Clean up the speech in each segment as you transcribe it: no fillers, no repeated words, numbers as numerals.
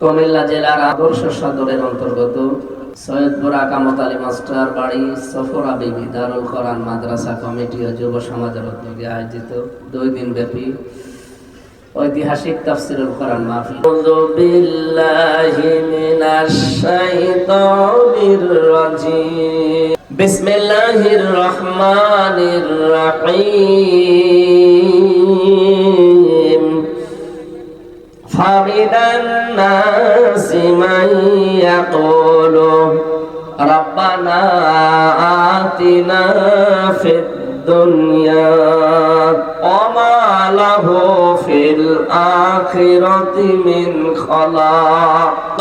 কুমিল্লা জেলার আদর্শ সদরের অন্তর্গত সৈয়দপুর আকামত আলী মাস্টার বাড়ি সফরা বিবি দারুল কোরআন মাদ্রাসা কমিটি ও যুব সমাজের উদ্যোগে আয়োজিত 2 দিন ব্যাপী ঐতিহাসিক তাফসীরুল কোরআন মাহফিল। আউযু বিল্লাহি মিনাশ শাইতানির রাজিম। বিসমিল্লাহির রহমানির রহিম। فمن الناس من يقول ربنا آتنا في الدنيا وما له في الآخرة من خلاق।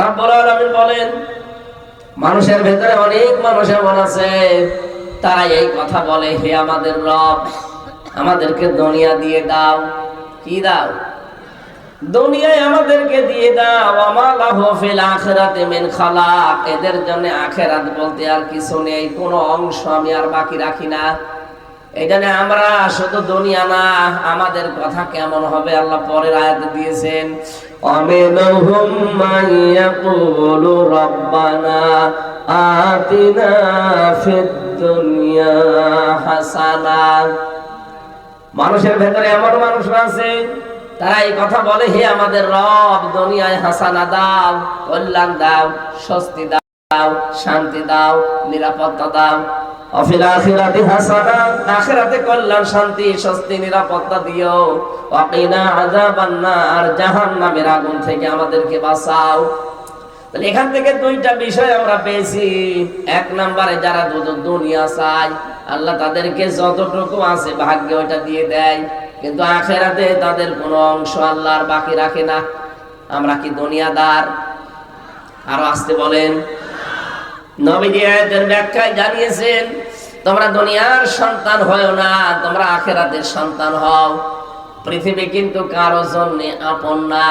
রব্বুল আলামিন বলেন, মানুষের ভেতরে অনেক মানুষ এমন আছে তারা এই কথা বলে, হে আমাদের রব, আমাদেরকে দুনিয়া দিয়ে দাও। কি দাও? দুনিয়ায় আমাদেরকে দিয়ে দাও। ওয়া লাহু ফিল আখিরাতি মিন খালাক। এদের জন্য আখিরাত বলতে আর কিছু নেই, কোনো অংশ আমি আর বাকি রাখি না। এইখানে আমরা শুধু দুনিয়া না, আমাদের কথা কেমন হবে আল্লাহ পরের আয়াতে দিয়েছেন, আমিনহুম মাইয়াকুলু রাব্বানা আতিনা ফিদ দুনিয়া হাসানা। মানুষের ভেতরে এমন মানুষ আছে তারা এই কথা বলে, হে আমাদের রব, দুনিয়ায় হাসানা দাও, কল্যাণ দাও, স্বস্তি দাও, শান্তি দাও, নিরাপত্তা দাও। অফিল আখিরাতি হাসানা, আখিরাতে কল্যাণ, শান্তি, স্বস্তি, নিরাপত্তা দিও। ওয়াকিনা আযাবান নার, জাহান্নামের আগুন থেকে আমাদেরকে বাঁচাও। তাহলে এখান থেকে 2টা বিষয় আমরা পেয়েছি। 1 নম্বরে যারা দুনিয়া চায়, আল্লাহ তাদেরকে যতটুকু আছে ভাগ্যে ওইটা দিয়ে দেয়, কিন্তু আখিরাতে তাদের কোনো অংশ আল্লাহ আর বাকি রাখে না। আমরা কি দুনিয়াদার? আরো আসতে বলেন। নবীজি আয়াতের ব্যাখ্যায় জানিয়েছেন, তোমরা দুনিয়ার সন্তান হও না, তোমরা আখিরাতের সন্তান হও। পৃথিবী কিন্তু কারো জন্য আপন না।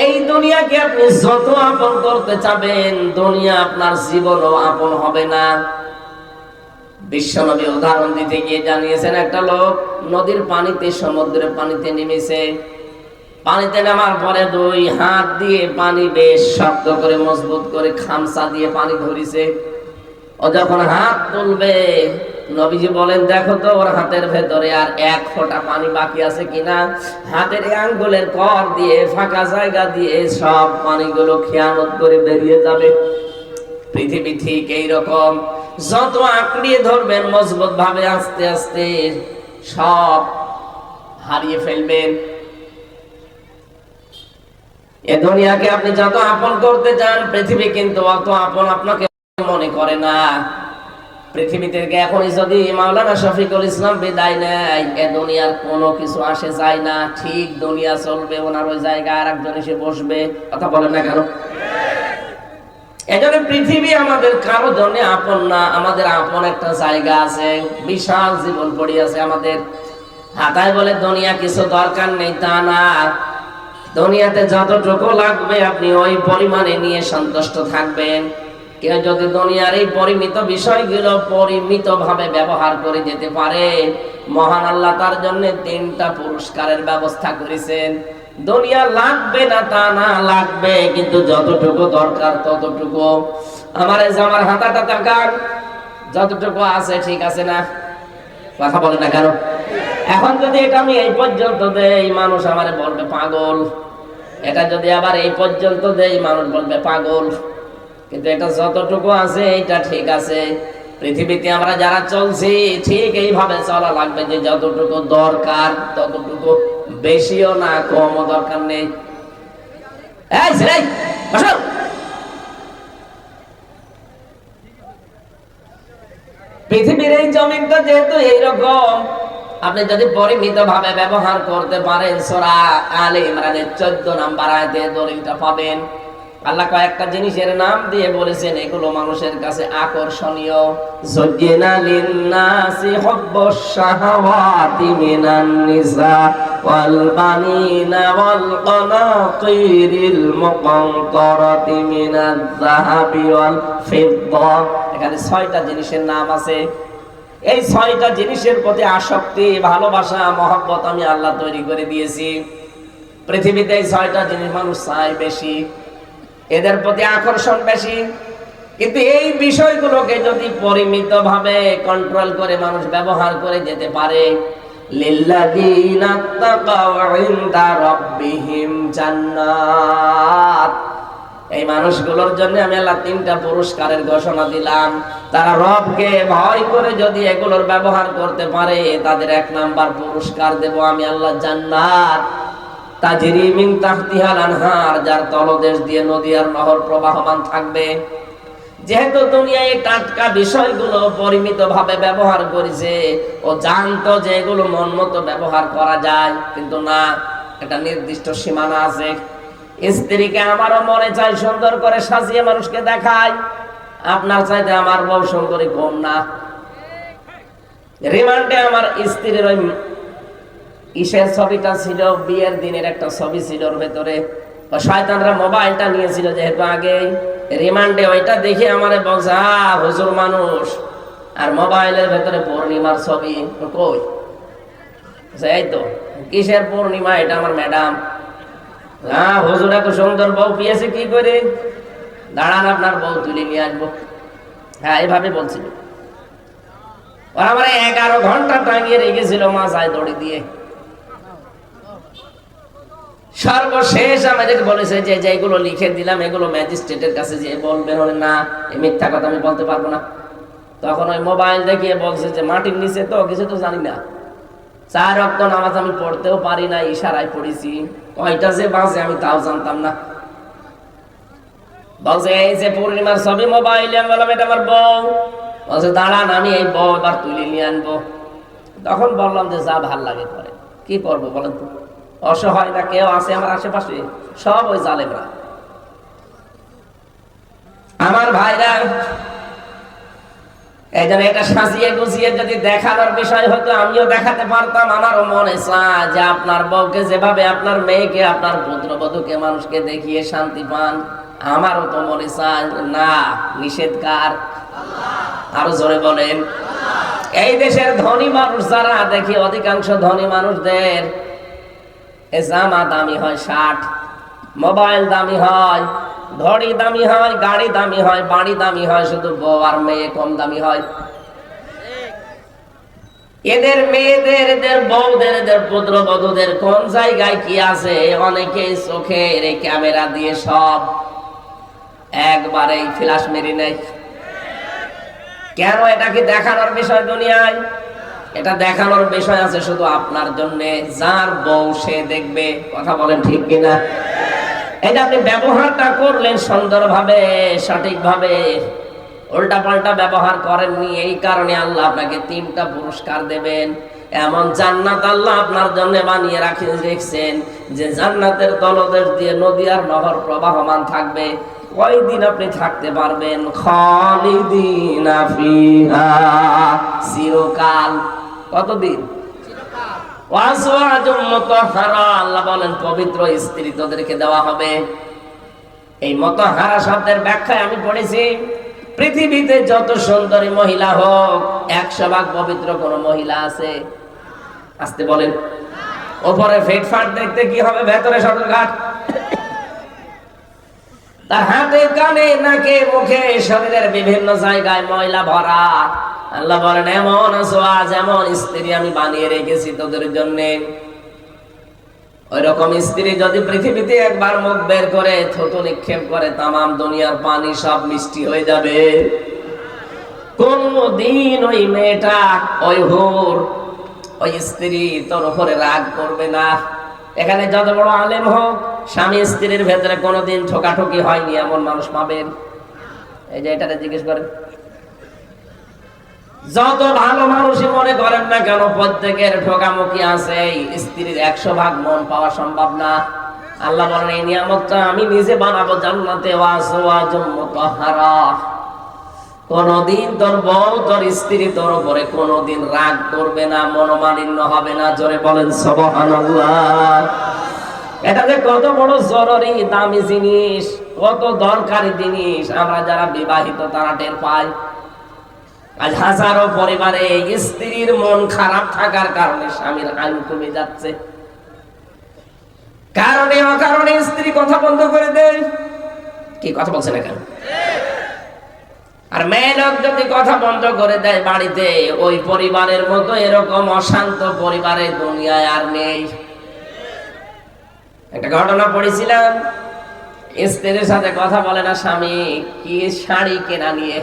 এই দুনিয়াকে আপনি যত আপন করতে চাবেন, দুনিয়া আপনার জীবনও আপন হবে না। বিশ্বনবী উদাহরণ দিতে গিয়ে জানিয়েছেন, একটা লোক নদীর পানিতে, সমুদ্রের পানিতে নেমেছে। পানিতে নামার পরে 2 হাত দিয়ে পানি বেশ শক্ত করে মজবুত করে খামচা দিয়ে পানি ধরেছে। ও যখন হাত তুলবে, নবীজি বলেন, দেখো তো ওর হাতের ভেতরে আর 1 ফোঁটা পানি বাকি আছে কিনা। হাতের আঙ্গুলের কর দিয়ে, ফাঁকা জায়গা দিয়ে সব পানিগুলো খেয়ানত করে বেরিয়ে যাবে। পৃথিবী ঠিক এইরকম, যত আঁকড়িয়ে ধরবেন মজবুত ভাবে, আস্তে আস্তে সব হারিয়ে ফেলবেন। এ দুনিয়াকে আপনি যত আপন করতে চান, পৃথিবী কিন্তু অত আপন আপনাকে মনে করে না। পৃথিবী থেকে এখনই যদি মাওলানা শফিকুল ইসলাম বিদায় নেয়, এ দুনিয়ার কোনো কিছু আসে যায় না। ঠিক দুনিয়া চলবে, ওনার ওই জায়গায় আর একজন এসে বসবে। কথা বলেন না কেন? এজন্য পৃথিবী আমাদের কারো জন্য আপন না। আমাদের আপন একটা জায়গা আছে, বিশাল জীবন পড়ে আছে আমাদের হাতায়। বলে দুনিয়া কিছু দরকার নেই, তা না। দুনিয়াতে যতটুকু লাগবে আপনি ওই পরিমাণে নিয়ে সন্তুষ্ট থাকবেন। কেউ যদি দুনিয়ার এই পরিমিত বিষয়গুলো পরিমিত ভাবে ব্যবহার করে যেতে পারে, মহান আল্লাহ তার জন্য 3টা পুরস্কারের ব্যবস্থা করেছেন। দুনিয়া লাগবে না তা না, লাগবে, কিন্তু যতটুকু দরকার ততটুকু। আমার জামার হাতাটা তাকান, যতটুকু আছে ঠিক আছে না? কথা বলে না কেন? এখন যদি এটা আমি এই পর্যন্ত দেই, মানুষ আমারে বলবে পাগল। এটা যদি আবার এই পর্যন্ত দেই, মানুষ বলবে পাগল। কিন্তু এটা যতটুকু আছে এইটা ঠিক আছে। পৃথিবীতে আমরা যারা চলছি, ঠিক এইভাবে চলা লাগবে যে যতটুকু দরকার ততটুকু, বেশিও না কমও দরকার নেই। পৃথিবীর এই জমিনটা যেহেতু এইরকম, আপনি যদি পরিমিত ভাবে ব্যবহার করতে পারেন, সূরা আলে ইমরানের 14 নম্বর আয়াতে দলিলটা পাবেন। আল্লাহ কয়েকটা জিনিসের নাম দিয়ে বলেছেন, এগুলো মানুষের কাছে আকর্ষণীয়। যুজ্জিনা লিন-নাসি হুব্বুশ শাহাওয়াতি মিনান নিসা ওয়াল বানিনা ওয়াল কানাতিরিল মুকানতারাতি মিনাজ যাহাবি ওয়াল ফিদ্দা। এখানে 6টা জিনিসের নাম আছে। এই 6টা জিনিসের প্রতি আসক্তি, ভালোবাসা, মহব্বত আমি আল্লাহ তৈরি করে দিয়েছি। পৃথিবীতে এই 6টা জিনিস মানুষ চায় বেশি, এদের প্রতি আকর্ষণ বেশি। কিন্তু এই বিষয়গুলোকে যদি পরিমিতভাবে কন্ট্রোল করে মানুষ ব্যবহার করে যেতে পারে, লিল্লাযীনা তাকাউ ইনদা রাব্বিহিম জান্নাত, এই মানুষগুলোর জন্য আমি আল্লাহ 3টা পুরস্কারের ঘোষণা দিলাম। তারা রবকে ভয় করে যদি এগুলোর ব্যবহার করতে পারে, তাদের 1 নাম্বার পুরস্কার দেব আমি আল্লাহ জান্নাত, তাজরি মিন তাহতিহাল আনহার, যার তলদেশ দিয়ে নদী আর নহর প্রবাহমান থাকবে। যেহেতু দুনিয়ায় এই টাটকা বিষয়গুলো পরিমিতভাবে ব্যবহার করেছে, ও জানতো যে এগুলো মন মতো ব্যবহার করা যায়, কিন্তু না, একটা নির্দিষ্ট সীমানা আছে। স্ত্রীকে আমারও মনে চাই সুন্দর করে সাজিয়ে মানুষকে দেখায়, আপনার চাইতে আমার বউ সুন্দরী কম না। রিমান্ডে আমার স্ত্রীর ওই ইসের ছবিটা ছিল, বিয়ের দিনের একটা ছবি ছিল, ওর ভেতরে শয়তানরা মোবাইলটা নিয়েছিল যেহেতু আগে, রিমান্ডে ওইটা দেখে আমারে বলছে, হুজুর মানুষ আর মোবাইলের ভেতরে পূর্ণিমার ছবি। কই? এই তো। কিসের পূর্ণিমা? এটা আমার ম্যাডাম। হুজুর এত সুন্দর বউ পেয়েছে কি করে? দাঁড়ান, আপনার বউ তুলে নিয়ে আসবো। এইভাবে বলছিল। ওরা আমার 11 ঘন্টা টাঙিয়ে রেখেছিল মাথায় দড়ি দিয়ে। সর্বশেষ আমাদেরকে বলেছে যে যেগুলো লিখে দিলাম এগুলো ম্যাজিস্ট্রেটের কাছে যে বলবেন। না, এই মিথ্যা কথা আমি বলতে পারবো না। তখন ওই মোবাইল দেখিয়ে বলছে যে মাটির নিচে তো কিছু তো জানি না, 4 ওয়াক্ত নামাজ আমি পড়তেও পারি না, ইশারায় পড়েছি, কয়টা যে বাজে আমি তাও জানতাম না। বলছে এই যে পূর্ণিমার ছবি মোবাইলে, আমি বললাম এটা আমার বউ। বলছে দাঁড়ান, আমি এই বউ এবার তুলে নিয়ে আনবো। তখন বললাম যে যা ভাল লাগে করে, কি করবো বলেন তো, অসহায় না কেউ আছে আমার আশেপাশে? সব ওই জালেমরা। আমার ভাইরা, এই জন্য এটা সাজিয়ে গুছিয়ে যদি দেখানোর বিষয় হতো আমিও দেখাতে পারতাম। আমারও মনে চায় যে আপনার বউকে যেভাবে আপনার মেয়েকে, আপনার পুত্রবধূকে মানুষকে দেখিয়ে শান্তি পান, আমারও তো মনে চায়। না, নিষেধ কার? আরো জোরে বলেন। এই দেশের ধনী মানুষ যারা, দেখি অধিকাংশ ধনী মানুষদের জামা দামি হয় 60, মোবাইল দামি হয়, ঘড়ি দামি হয়, গাড়ি দামি হয়, বাড়ি দামি হয়, শুধু বউ আর মেয়ে কম দামি হয়। এদের মেয়েদের, এদের বউদের, এদের পুত্রবধূদের কোন জায়গায় কি আছে, অনেকে চোখের এই ক্যামেরা দিয়ে সব একবারে ফ্ল্যাশ মেরে নেয়। কেন? এটা কি দেখানোর বিষয় দুনিয়ায়? এটা দেখানোর বিষয় আছে শুধু আপনার জন্য, যার বউ সে দেখবে। কথা বলেন ঠিক কিনা? এটা আপনি ব্যবহারটা করলেন সুন্দরভাবে, সঠিকভাবে, উল্টা পাল্টা ব্যবহার করেননি, এই কারণে আল্লাহ আপনাকে 3টা পুরস্কার দেবেন। এমন জান্নাত আল্লাহ আপনার জন্য বানিয়ে রেখেছেন যে জান্নাতের তলদেশ দিয়ে নদী আর নহর প্রবাহমান থাকবে। কয়দিন আপনি থাকতে পারবেন? খালিদিনা ফিহা, চিরকাল। কতদিন? ওয়াজওয়াজুম মুতাহহারা, আল্লাহ বলেন পবিত্র স্ত্রী তোদেরকে দেওয়া হবে। এই মুতাহহারা শব্দের ব্যাখ্যায় আমি পড়েছি, পৃথিবীতে যত সুন্দরী মহিলা হোক, 100 ভাগ পবিত্র কোন মহিলা আছে? আসতে বলেন। উপরে ফিটফাট দেখতে কি হবে, ভেতরে সদরঘাট। তার হাতে, কানে, নাকে, মুখে, শরীরের বিভিন্ন জায়গায় ময়লা ভরা। আল্লাহ বলেন এমন আজ এমন স্ত্রী আমি বানিয়ে রেখেছি তোদের জন্য। ওই রকম স্ত্রী যদি পৃথিবীতে একবার মুখ বের করে থুতু নিক্ষেপ করে, তামাম দুনিয়ার পানি সব মিষ্টি হয়ে যাবে। কোনদিন ওই মেয়েটা, ওই হুর, ওই স্ত্রী তোর উপরে রাগ করবে না। এখানে যত বড় আলেম হোক, স্বামী স্ত্রীর ভেতরে কোনোদিন ঠোকাঠুকি হয়নি এমন মানুষ পাবেন? এই যে এটাতে জিজ্ঞেস করেন। যত ভালো মানুষই মনে করেন না কেন, প্রত্যেকের ঠোকামুখি আছে। স্ত্রীর 100 ভাগ মন পাওয়া সম্ভব না। আল্লাহ বলেন এই নিয়ামতটা আমি নিজে বানাবো জান্নাতে, ওয়াজওয়াজুম মুতাহহারা। কোনদিন তোর বউ, তোর স্ত্রী তোর উপরে কোনদিন রাগ করবে না, মনোমালিন্য হবে না। জোরে বলেন সুবহানাল্লাহ। এটা যে কত বড় জরুরি দামি জিনিস, কত দরকারি জিনিস, আমরা যারা বিবাহিত তারা টের পাই। আজ হাজারো পরিবারে স্ত্রীর মন খারাপ থাকার কারণে স্বামীর আয়ু কমে যাচ্ছে। কারণে অকারণে স্ত্রী কথা বন্ধ করে দেয়। কি কথা বলছে না কেন? আর মেয়ে লোক যদি কথা বন্ধ করে দেয় বাড়িতে, ওই পরিবারের মতো এরকম অশান্ত পরিবারের দুনিয়ায় আর নেই। একটা ঘটনা পড়েছিলাম, স্ত্রীর সাথে কথা বলে না স্বামী, কি শাড়ি কেনা নিয়ে।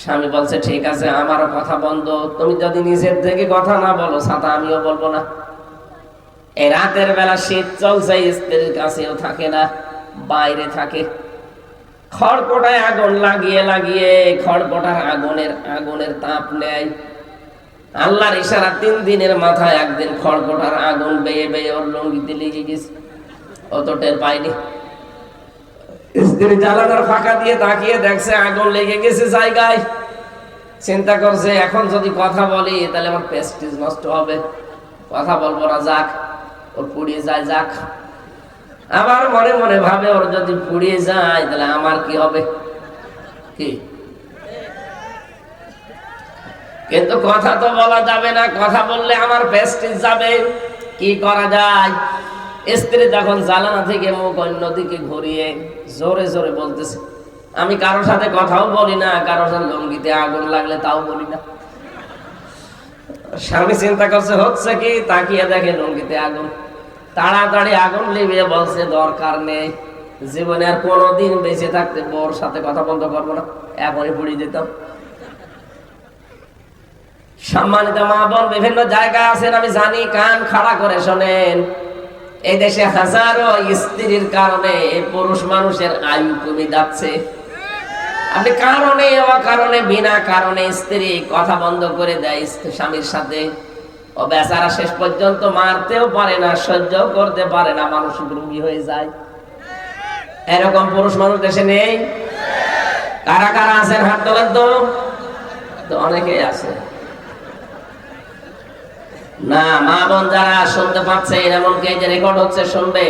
স্বামী বলছে ঠিক আছে, আমারও কথা বন্ধ, তুমি যদি নিজের থেকে কথা না বলো ছাতা আমিও বলবো না। এই রাতের বেলা শীত চলছে, স্ত্রীর কাছেও থাকে না, বাইরে থাকে। খড়কোটায় আগুন লাগিয়ে লাগিয়ে খড়কোটার আগুনের তাপ নেয়। আল্লাহর ইশারা 3 দিনের মাথায় একদিন খড়কোটার আগুন বেয়ে বেয়ে ওর লঙ্গিতে লেগে গেছে, অত টের পায়নি। স্ত্রী জানালার ফাঁকা দিয়ে তাকিয়ে দেখছে আগুন লেগে গেছে জায়গায়। চিন্তা করছে এখন যদি কথা বলি তাহলে আমার প্রেস্টিজ নষ্ট হবে, কথা বলবো না, যাক ওর পুড়িয়ে যায় যাক। আবার মনে মনে ভাবে ওর যদি পুড়িয়ে যায় তাহলে আমার কি হবে, কি? কিন্তু কথা তো বলা যাবে না, কথা বললে আমার প্রেস্টিজ যাবে। কি করা যায়? স্ত্রী যখন জানালা থেকে মুখ অন্যদিকে ঘুরিয়ে জোরে জোরে বলতেছে, আমি কারোর সাথে কথাও বলি না, কারোর সাথে লঙ্গিতে আগুন লাগলে তাও বলি না। স্বামী চিন্তা করছে হচ্ছে কি, তাকিয়ে দেখে লঙ্গিতে আগুন। তাড়াতাড়ি আগুন লিভিয়ে বলছে দরকার নেই, জীবনে আর কোনোদিন বেঁচে থাকতে বউর সাথে কথা বন্ধ করবো না, এখনই পুড়িয়ে দিতাম। সম্মানিত মা বোন, বিভিন্ন জায়গায় আছেন আমি জানি, কান খাড়া করে শোনেন। এই দেশে হাজারো স্ত্রীর কারণে পুরুষ মানুষের আয়ু কমে যাচ্ছে। আপনি কারণে অকারণে বিনা কারণে স্ত্রী কথা বন্ধ করে দেয় স্বামীর সাথে, ও বেচারা শেষ পর্যন্ত মারতেও পারে না, সহ্য করতে পারে না, মানসিক রোগী হয়ে যায়। এরকম পুরুষ মানুষ দেশে নেই? কারা কারা আছেন হাত তোলেন তো? অনেকেই আছে না। মা বোন যারা শুনতে পাচ্ছেন, এমনকি এই যে রেকর্ড হচ্ছে শুনবে,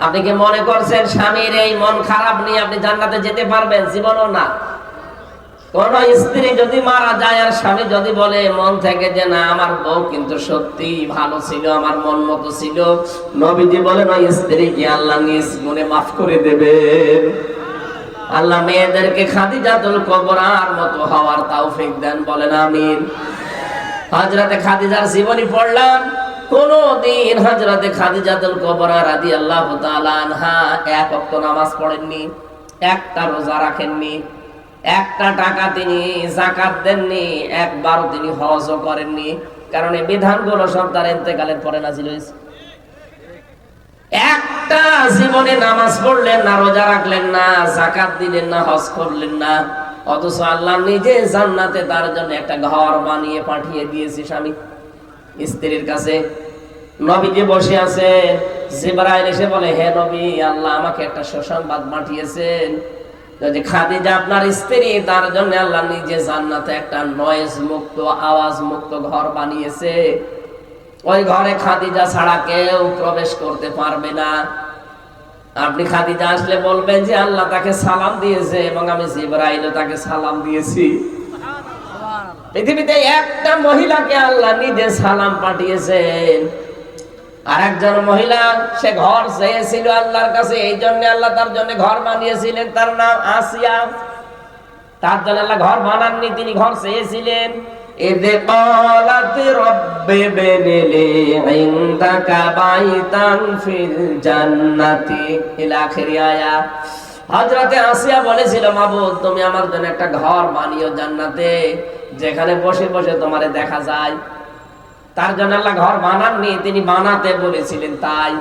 আপনি কি মনে করছেন স্বামীর এই মন খারাপ নিয়ে আপনি জান্নাতে যেতে পারবেন? জীবনও না। কোন স্ত্রী যদি মারা যায় আর স্বামী যদি বলে মন থেকে যে না আমার বউ কিন্তু সত্যি ভালো ছিল, আমার মন মতো ছিল, নবীজি বলেন ওই স্ত্রীকে আল্লাহ নিজ গুণে মাফ করে দেবেন। আল্লাহ মেয়েদেরকে খাদিজাতুল কুবরার মতো হওয়ার তৌফিক দেন, বলেন আমিন। হযরতে খাদিজার জীবনী পড়লাম, কোনদিন হযরতে খাদিজাতুল কুবরা রাদিয়াল্লাহু তাআলা আনহা এক ওয়াক্ত নামাজ পড়েননি, একটা রোজা রাখেননি, একটা টাকা তিনি যাকাত দেননি, একবারও তিনি হজও করেননি। কারণ এই বিধানগুলো সব তার ইন্তেকালের পরে নাযিল হয়েছে। একটা জীবনে নামাজ পড়লেন না, রোজা রাখলেন না, যাকাত দিলেন না, হজ করলেন না, অথচ আল্লাহ নিজে জান্নাতে তার জন্য একটা ঘর বানিয়ে পাঠিয়ে দিয়েছে স্বামী স্ত্রীর কাছে। নবীজি বসে আছে, জিবরাইল এসে বলে হে নবী, আল্লাহ আমাকে একটা সুসংবাদ পাঠিয়েছেন, যদি খাদিজা আপনার স্ত্রী, তার জন্য আল্লাহ নিজে জান্নাতে একটা নয়েজ মুক্ত, আওয়াজ মুক্ত ঘর বানিয়েছে। ওই ঘরে খাদিজা ছাড়া কেউ প্রবেশ করতে পারবে না। আপনি খাদিজা আসলে বলবেন যে আল্লাহ তাকে সালাম দিয়েছে এবং আমি জিবরাইলও তাকে সালাম দিয়েছি। পৃথিবীতে একটা মহিলাকে আল্লাহ নিজে সালাম পাঠিয়েছেন। আর একজন মহিলা, সে ঘর চেয়েছিল আল্লাহর কাছে, এই জন্য আল্লাহ তার জন্য ঘর বানিয়েছিলেন, তার নাম আসিয়া। তার জন্য আল্লাহ ঘর বানাননি, তিনি ঘর চেয়েছিলেন। ইদ ক্বালাত রাব্বি বিনিলি ইনদাকা বাইতান ফিল জান্নাতি ইলা আখির আয়াত। হযরতে আসিয়া বলেছিল, মাবুদ তুমি আমার জন্য একটা ঘর বানিও জান্নাতে, যেখানে বসে বসে তোমারে দেখা যায়। তার জন্য আল্লাহ ঘর বানাননি, তিনি বানাতে বলেছিলেন তাই।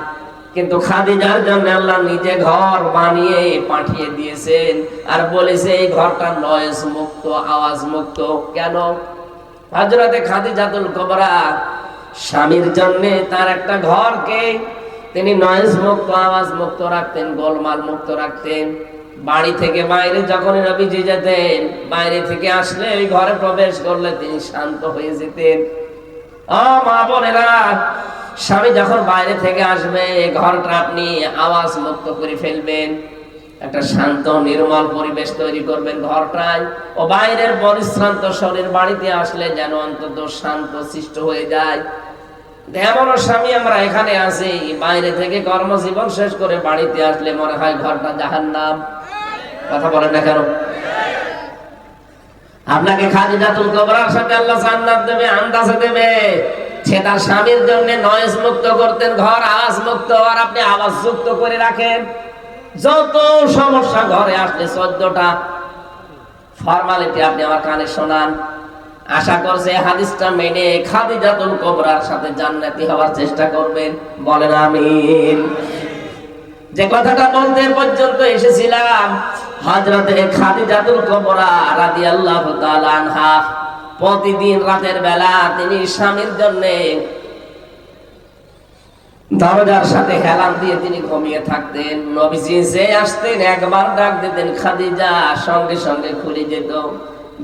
কিন্তু খাদিজার জন্য আল্লাহ নিজে ঘর বানিয়ে পাঠিয়ে দিয়েছেন, আর বলেছে এই ঘরটা নয়েজ মুক্ত, আওয়াজ মুক্ত। কেন? হযরতে খাদিজাতুল কুবরা স্বামীর জন্য তার একটা ঘরকে তিনি নয়েজ মুক্ত, আওয়াজ মুক্ত রাখতেন, গোলমাল মুক্ত রাখতেন। বাড়ি থেকে বাইরে যখন নবীজি যেতেন, বাইরে থেকে আসলে ওই ঘরে প্রবেশ করলে তিনি শান্ত হয়ে যেতেন। মা বোনেরা, স্বামী যখন বাইরে থেকে আসবে, ঘরটা আপনি আওয়াজ মুক্ত করে ফেলবেন, একটা শান্ত নির্মল পরিবেশ তৈরি করবেন ঘরটায়। ও বাইরের পরিশ্রান্ত শরীর বাড়িতে আসলে যেন অন্তত শান্ত সৃষ্ট হয়ে যায়। এমন স্বামী আমরা এখানে আছি, বাইরে থেকে কর্মজীবন শেষ করে বাড়িতে আসলে মনে হয় ঘরটা জাহান্নাম। কথা বলেন না কেন? আপনাকে খাদিজাতুল কুবরার সাথে আল্লাহ জান্নাত দেবে, আন্দাজে দেবে। সে তার স্বামীর জন্য নয়েজ মুক্ত করতেন, ঘর আওয়াজ মুক্ত, আর আপনি আওয়াজ যুক্ত করে রাখেন। যত সমস্যা ঘরে আসলে 14টা ফর্মালিটি আপনি আমার কানে শোনান। আশা করছে হাদিসটা মেনে খাদিজাতুল কুবরার সাথে জান্নাতি হওয়ার চেষ্টা করবেন। বলেন আমিন। যে কথাটা বলতে পর্যন্ত এসেছিলাম, হযরতে খাদিজাতুল কুবরা রাদিয়াল্লাহু তাআলা আনহা প্রতিদিন রাতের বেলা তিনি স্বামীর জন্য দরজার সাথে হেলান দিয়ে তিনি ঘুমিয়ে থাকতেন। নবীজি যে আসতেন একবার ডাক দিতেন খাদিজা, সঙ্গে সঙ্গে খুলে যেত।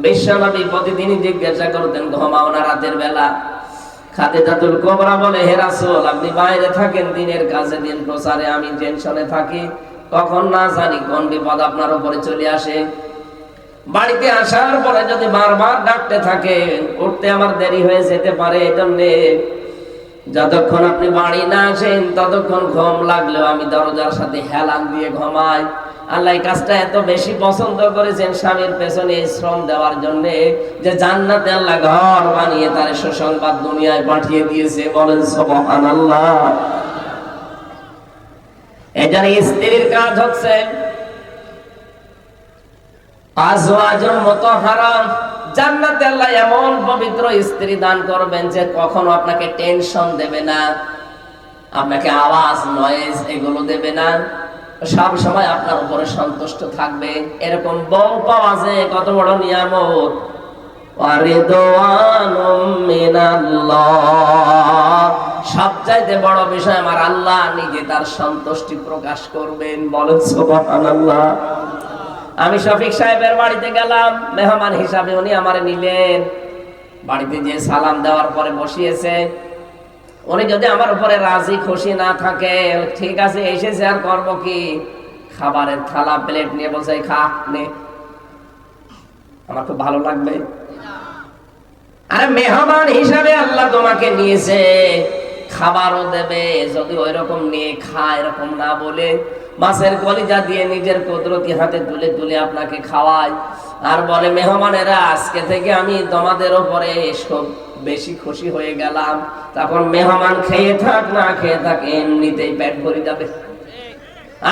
বিশ্বনবী প্রতিদিনই জিজ্ঞাসা করতেন ঘুমাও না রাতের বেলা? খাদিজাতুল কুবরা বলে, হে রাসূল, আপনি বাইরে থাকেন দিনের কাজে, দিন প্রচারে, আমি টেনশনে থাকি, কখন না জানি কোন বিপদ আপনার উপরে চলে আসে। বাড়িতে আসার পরে যদি বারবার ডাকতে থাকেন, উঠতে আমার দেরি হয়ে যেতে পারে। এজন্য যতক্ষণ আপনি বাড়ি না আসেন ততক্ষণ ঘুম লাগলেও আমি দরজার সাথে হেলান দিয়ে ঘুমাই। আল্লাহ এই কাজটা এত বেশি পছন্দ করেছেন স্বামীর পেছনে শ্রম দেওয়ার জন্য, যে জান্নাতে আল্লাহ ঘর বানিয়ে তার সুসংবাদ দুনিয়ায় পাঠিয়ে দিয়েছে। বলেন সুবহানাল্লাহ। এজন্য স্ত্রীর কাজ হচ্ছে আজওয়াজুল মুতাহহারা, জান্নাতে আল্লাহ এমন পবিত্র স্ত্রী দান করবেন যে কখনো আপনাকে টেনশন দেবে না, আপনাকে আওয়াজ নয়েজ এগুলো দেবে না, সব সময় আপনার উপরে সন্তুষ্ট থাকবে। এরকম বউ পাওয়া যায় কত বড় নিয়ামত। ওয়ারিদওয়ানুম মিনাল্লাহ, সবচাইতে বড় বিষয় আমার আল্লাহ নিজে তার সন্তুষ্টি প্রকাশ করবেন। বলেন সুবহানাল্লাহ। আমি শফিক সাহেবের বাড়িতে গেলাম মেহমান হিসাবে, উনি আমারে নিলেন। বাড়িতে যে সালাম দেওয়ার পরে বসিয়েছে, উনি যদি আমার উপরে রাজি খুশি না থাকে, ঠিক আছে এসেছে আর করবো কি, খাবারের থালা প্লেট নিয়ে বসে খা নে, আমার খুব ভালো লাগবে। আরে মেহমান হিসাবে আল্লাহ তোমাকে নিয়েছে, খাবারও দেবে, যদি ওই রকম নিয়ে খা এরকম না বলে মাছের কলিজা দিয়ে নিজের কুদরতি হাতে তুলে তুলে আপনাকে খাওয়ায়, আর বলে মেহমানেরা আজকে থেকে আমি তোমাদের উপরে খুব বেশি খুশি হয়ে গেলাম, তখন মেহমান খেয়ে থাক না খেয়ে থাক এমনিতেই পেট ভরে যাবে।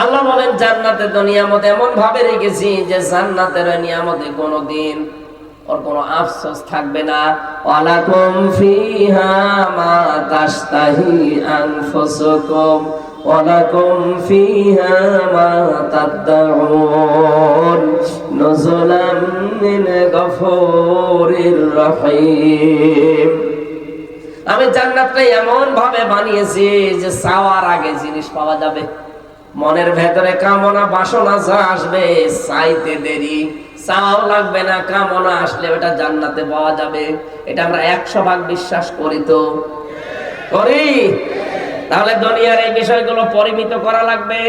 আল্লাহ বলেন জান্নাতের নিয়ামত এমন ভাবে রেখেছি যে জান্নাতের নিয়ামতে কোনোদিন ওর কোনো আফসোস থাকবে না। ওয়ালাকুম ফিহা মা তাশতাহি আনফুসুকুম ওয়ালাকুম ফিহা মা তাদউন নুজুলাম মিন গফুরির রহিম। আমি জান্নাতটা এমন ভাবে বানিয়েছি যে চাওয়ার আগে জিনিস পাওয়া যাবে। মনের ভেতরে কামনা বাসনা যা আসবে চাইতে দেরি, চাওয়াও লাগবে না, কামনা আসলে ওটা জান্নাতে পাওয়া যাবে। এটা আমরা 100% বিশ্বাস করি তো করি। তাহলে দুনিয়ার এই বিষয়গুলো পরিমিত করা লাগবে,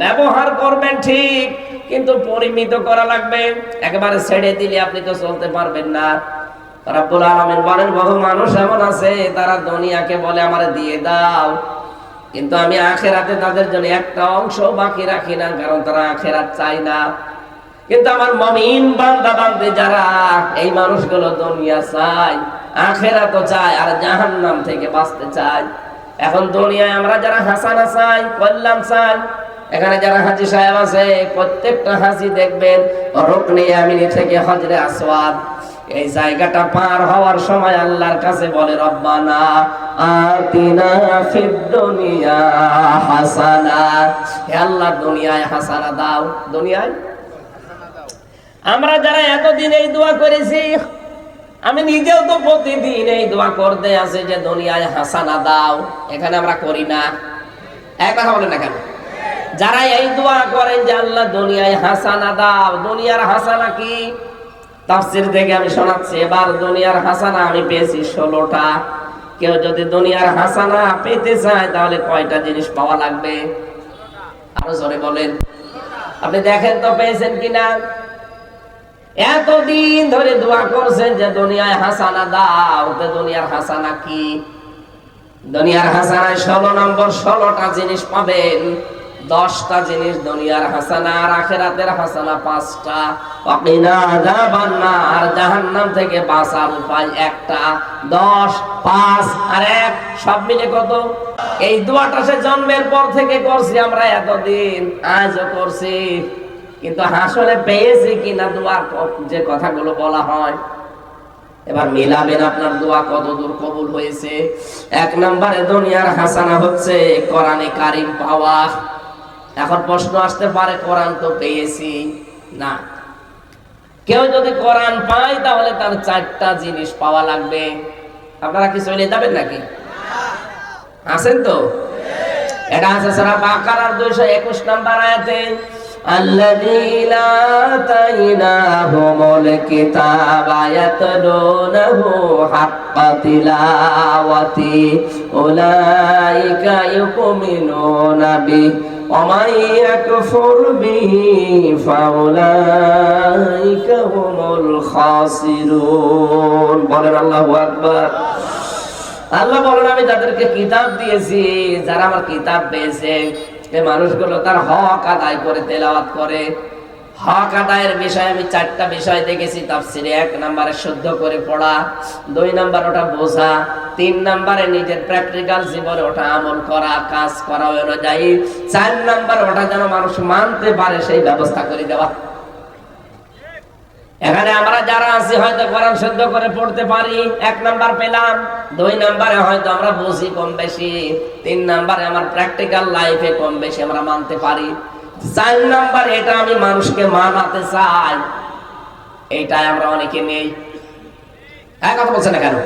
ব্যবহার করবেন ঠিক, কিন্তু পরিমিত করা লাগবে। একেবারে ছেড়ে দিলে আপনি তো চলতে পারবেন না। রব্বুল আলামিন বলেন বহু মানুষ এমন আছে তারা দুনিয়াকে বলে আমারে দিয়ে দাও, কিন্তু আমি আখেরাতে তাদের জন্য একটা অংশ বাকি রাখি না, কারণ তারা আখেরাত চায় না। কিন্তু আমার মুমিন বান্দা বান্দী যারা, এই মানুষগুলো দুনিয়া চায়, আখেরাতও চায়, আর জাহান্নাম থেকে বাঁচতে চায়। এখন দুনিয়ায় আমরা যারা হাসানা চাই, কল্যাণ চাই, এখানে যারা হাজী সাহেব আছে প্রত্যেকটা হাজী দেখবেন রুকনে ইয়ামিনী থেকে হজরে আসওয়াদ, এই জায়গাটা পার হওয়ার সময় আল্লাহর কাছে বলে রব্বানা আতিনা ফিদ দুনিয়া হাসানা, হে আল্লাহ দুনিয়ায় হাসানা দাও। দুনিয়ায় আমরা যারা এতদিন এই দোয়া করেছি, আমি নিজেও তো প্রতিদিন এই দোয়া করতে আছি যে দুনিয়ায় হাসানা দাও, এখানে আমরা করি না। এক কথা বলেন না কেন? যারা এই দোয়া করেন যে আল্লাহ দুনিয়ায় হাসানা দাও, দুনিয়ার হাসানা কি? তাফসীর থেকে আমি শোনাচ্ছি, এবার দুনিয়ার হাসানা আমি পেয়েছি 16টা। কেউ যদি দুনিয়ার হাসানা পেতে চায় তাহলে কয়টা জিনিস পাওয়া লাগবে? আরো জোরে বলেন। আপনি দেখেন তো পেয়েছেন কিনা। এতদিন ধরে দোয়া করছেন যে দুনিয়ায় হাসানা দাও, তো দুনিয়ার হাসানা কি? দুনিয়ার হাসানায় 16 নম্বর 16টা জিনিস পাবেন। 10টা জিনিস দুনিয়ার হাসানা, আর আখিরাতের হাসানা 5টা। ওয়াকিনা আযাবান নার, জাহান্নাম থেকে বাঁচার উপায় একটা। 10 5 আর 1 সব মিলে কত? এই দোয়াটা সে জন্মের পর থেকে করছি আমরা এতদিন, আজও করছি, কিন্তু আসলে পেয়েছি কিনা দোয়ার যে কথাগুলো বলা হয়। এবার মিলাবেন আপনার দোয়া কতদূর কবুল হয়েছে। 1 নম্বরে দুনিয়ার হাসানা হচ্ছে কোরআনে কারীম পাওয়া। এখন প্রশ্ন আসতে পারে, কোরআন তো পেয়েছি না, কেউ যদি কোরআন পায় তাহলে তার 4টা জিনিস পাওয়া লাগবে। আপনারা কি চলে যাবেন নাকি? আছেন তো? এটা আছে সূরা বাকারার 221 নম্বর আয়াতে, আল্লাযীনা আতাইনাহুমুল কিতাবা ইয়াতলুনাহু হাক্কা তিলাওয়াতি উলাইকা ইউমিনুনা বিহি ওয়া মান ইয়াকফুর বিহি ফাউলাইকা হুমুল খাসিরুন। বলেন আল্লাহু আকবার। আল্লাহ বলেন, আমি তাদেরকে কিতাব দিয়েছি, যারা আমার কিতাব পেয়েছে এই মানুষগুলো তার হক আদায় করে তেলাওয়াত করে। হক আদায়ের বিষয়ে আমি 4টা বিষয় দেখেছি তাফসীরে। 1 নম্বরে শুদ্ধ করে পড়া, 2 নম্বর ওটা বোঝা, 3 নম্বরে নিজের প্র্যাকটিক্যাল জীবনে ওটা আমল করা, কাজ করা অনুযায়ী, 4 নম্বর ওটা যেন মানুষ মানতে পারে সেই ব্যবস্থা করে দেওয়া। এখানে আমরা যারা আছি হয়তো কোরআন শুদ্ধ করে পড়তে পারি, 1 নাম্বার পেলাম। 2 নম্বরে হয়তো আমরা বুঝি কম বেশি, 3 নম্বরে আমার প্র্যাকটিক্যাল লাইফে কম বেশি আমরা মানতে পারি। 4 নাম্বার এটা আমি মানুষকে মানাতে চাই, এইটাই আমরা অনেকে নেই। কথা বলছেন না কেন?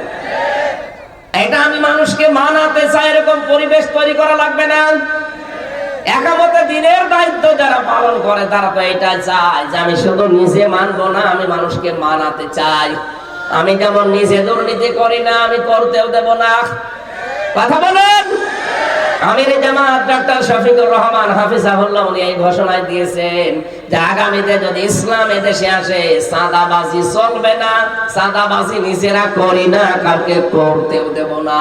এটা আমি মানুষকে মানাতে চাই, এরকম পরিবেশ তৈরি করা লাগবে না? একামতে দিনের দায়িত্ব যারা পালন করে তারা তো এটা চায় যে আমি শুধু নিজে মানবো না, আমি মানুষকে মানাতে চাই। আমি যেমন নিজে দুর্নীতি করি না, আমি করতেও দেব না। কথা বলেন। আমির জামাত ডক্টর শফিকুর রহমান হাফিজাহুল্লাহ উনি এই ঘোষণা দিয়েছেন যে আগামীতে যদি ইসলাম এদেশে আসে, সাদাবাজি চলবে না। সাদাবাজি নিজেরা করি না, কাউকে করতেও দেব না।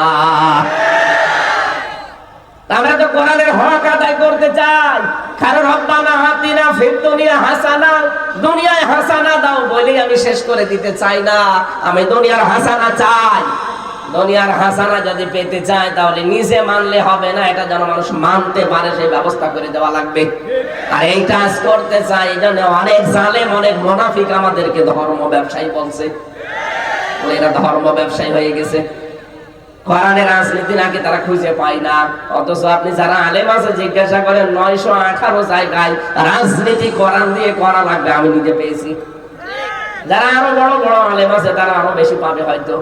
আমরা তো কোরআনের হক আদায় করতে চাই। কারণ রব্বানা আতিনা ফিদ দুনিয়া হাসানা, দুনিয়ায় হাসানা দাও বলেই আমি শেষ করে দিতে চাই না। আমি দুনিয়ার হাসানা চাই। দুনিয়ার হাসানা যদি পেতে চাই তাহলে নিজে মানলে হবে না, এটা যেন মানুষ মানতে পারে সেই ব্যবস্থা করে দেওয়া লাগবে। আর এই কাজ করতে চাই, এই জন্য অনেক জালেম অনেক মুনাফিক আমাদেরকে ধর্ম ব্যবসায়ী বলছে। এরা ধর্ম ব্যবসায়ী হয়ে গেছে। কোরআনের রাজনীতি নাকি তারা খুঁজে পায় না, অথচ আপনি যারা আলেম আছে জিজ্ঞাসা করেন 918 জায়গায় রাজনীতি কোরআন দিয়ে করা লাগবে, আমি নিজে পেয়েছি। যারা আরো বড় বড় আলেম আছে তারা আরো বেশি পাবে হয়তো।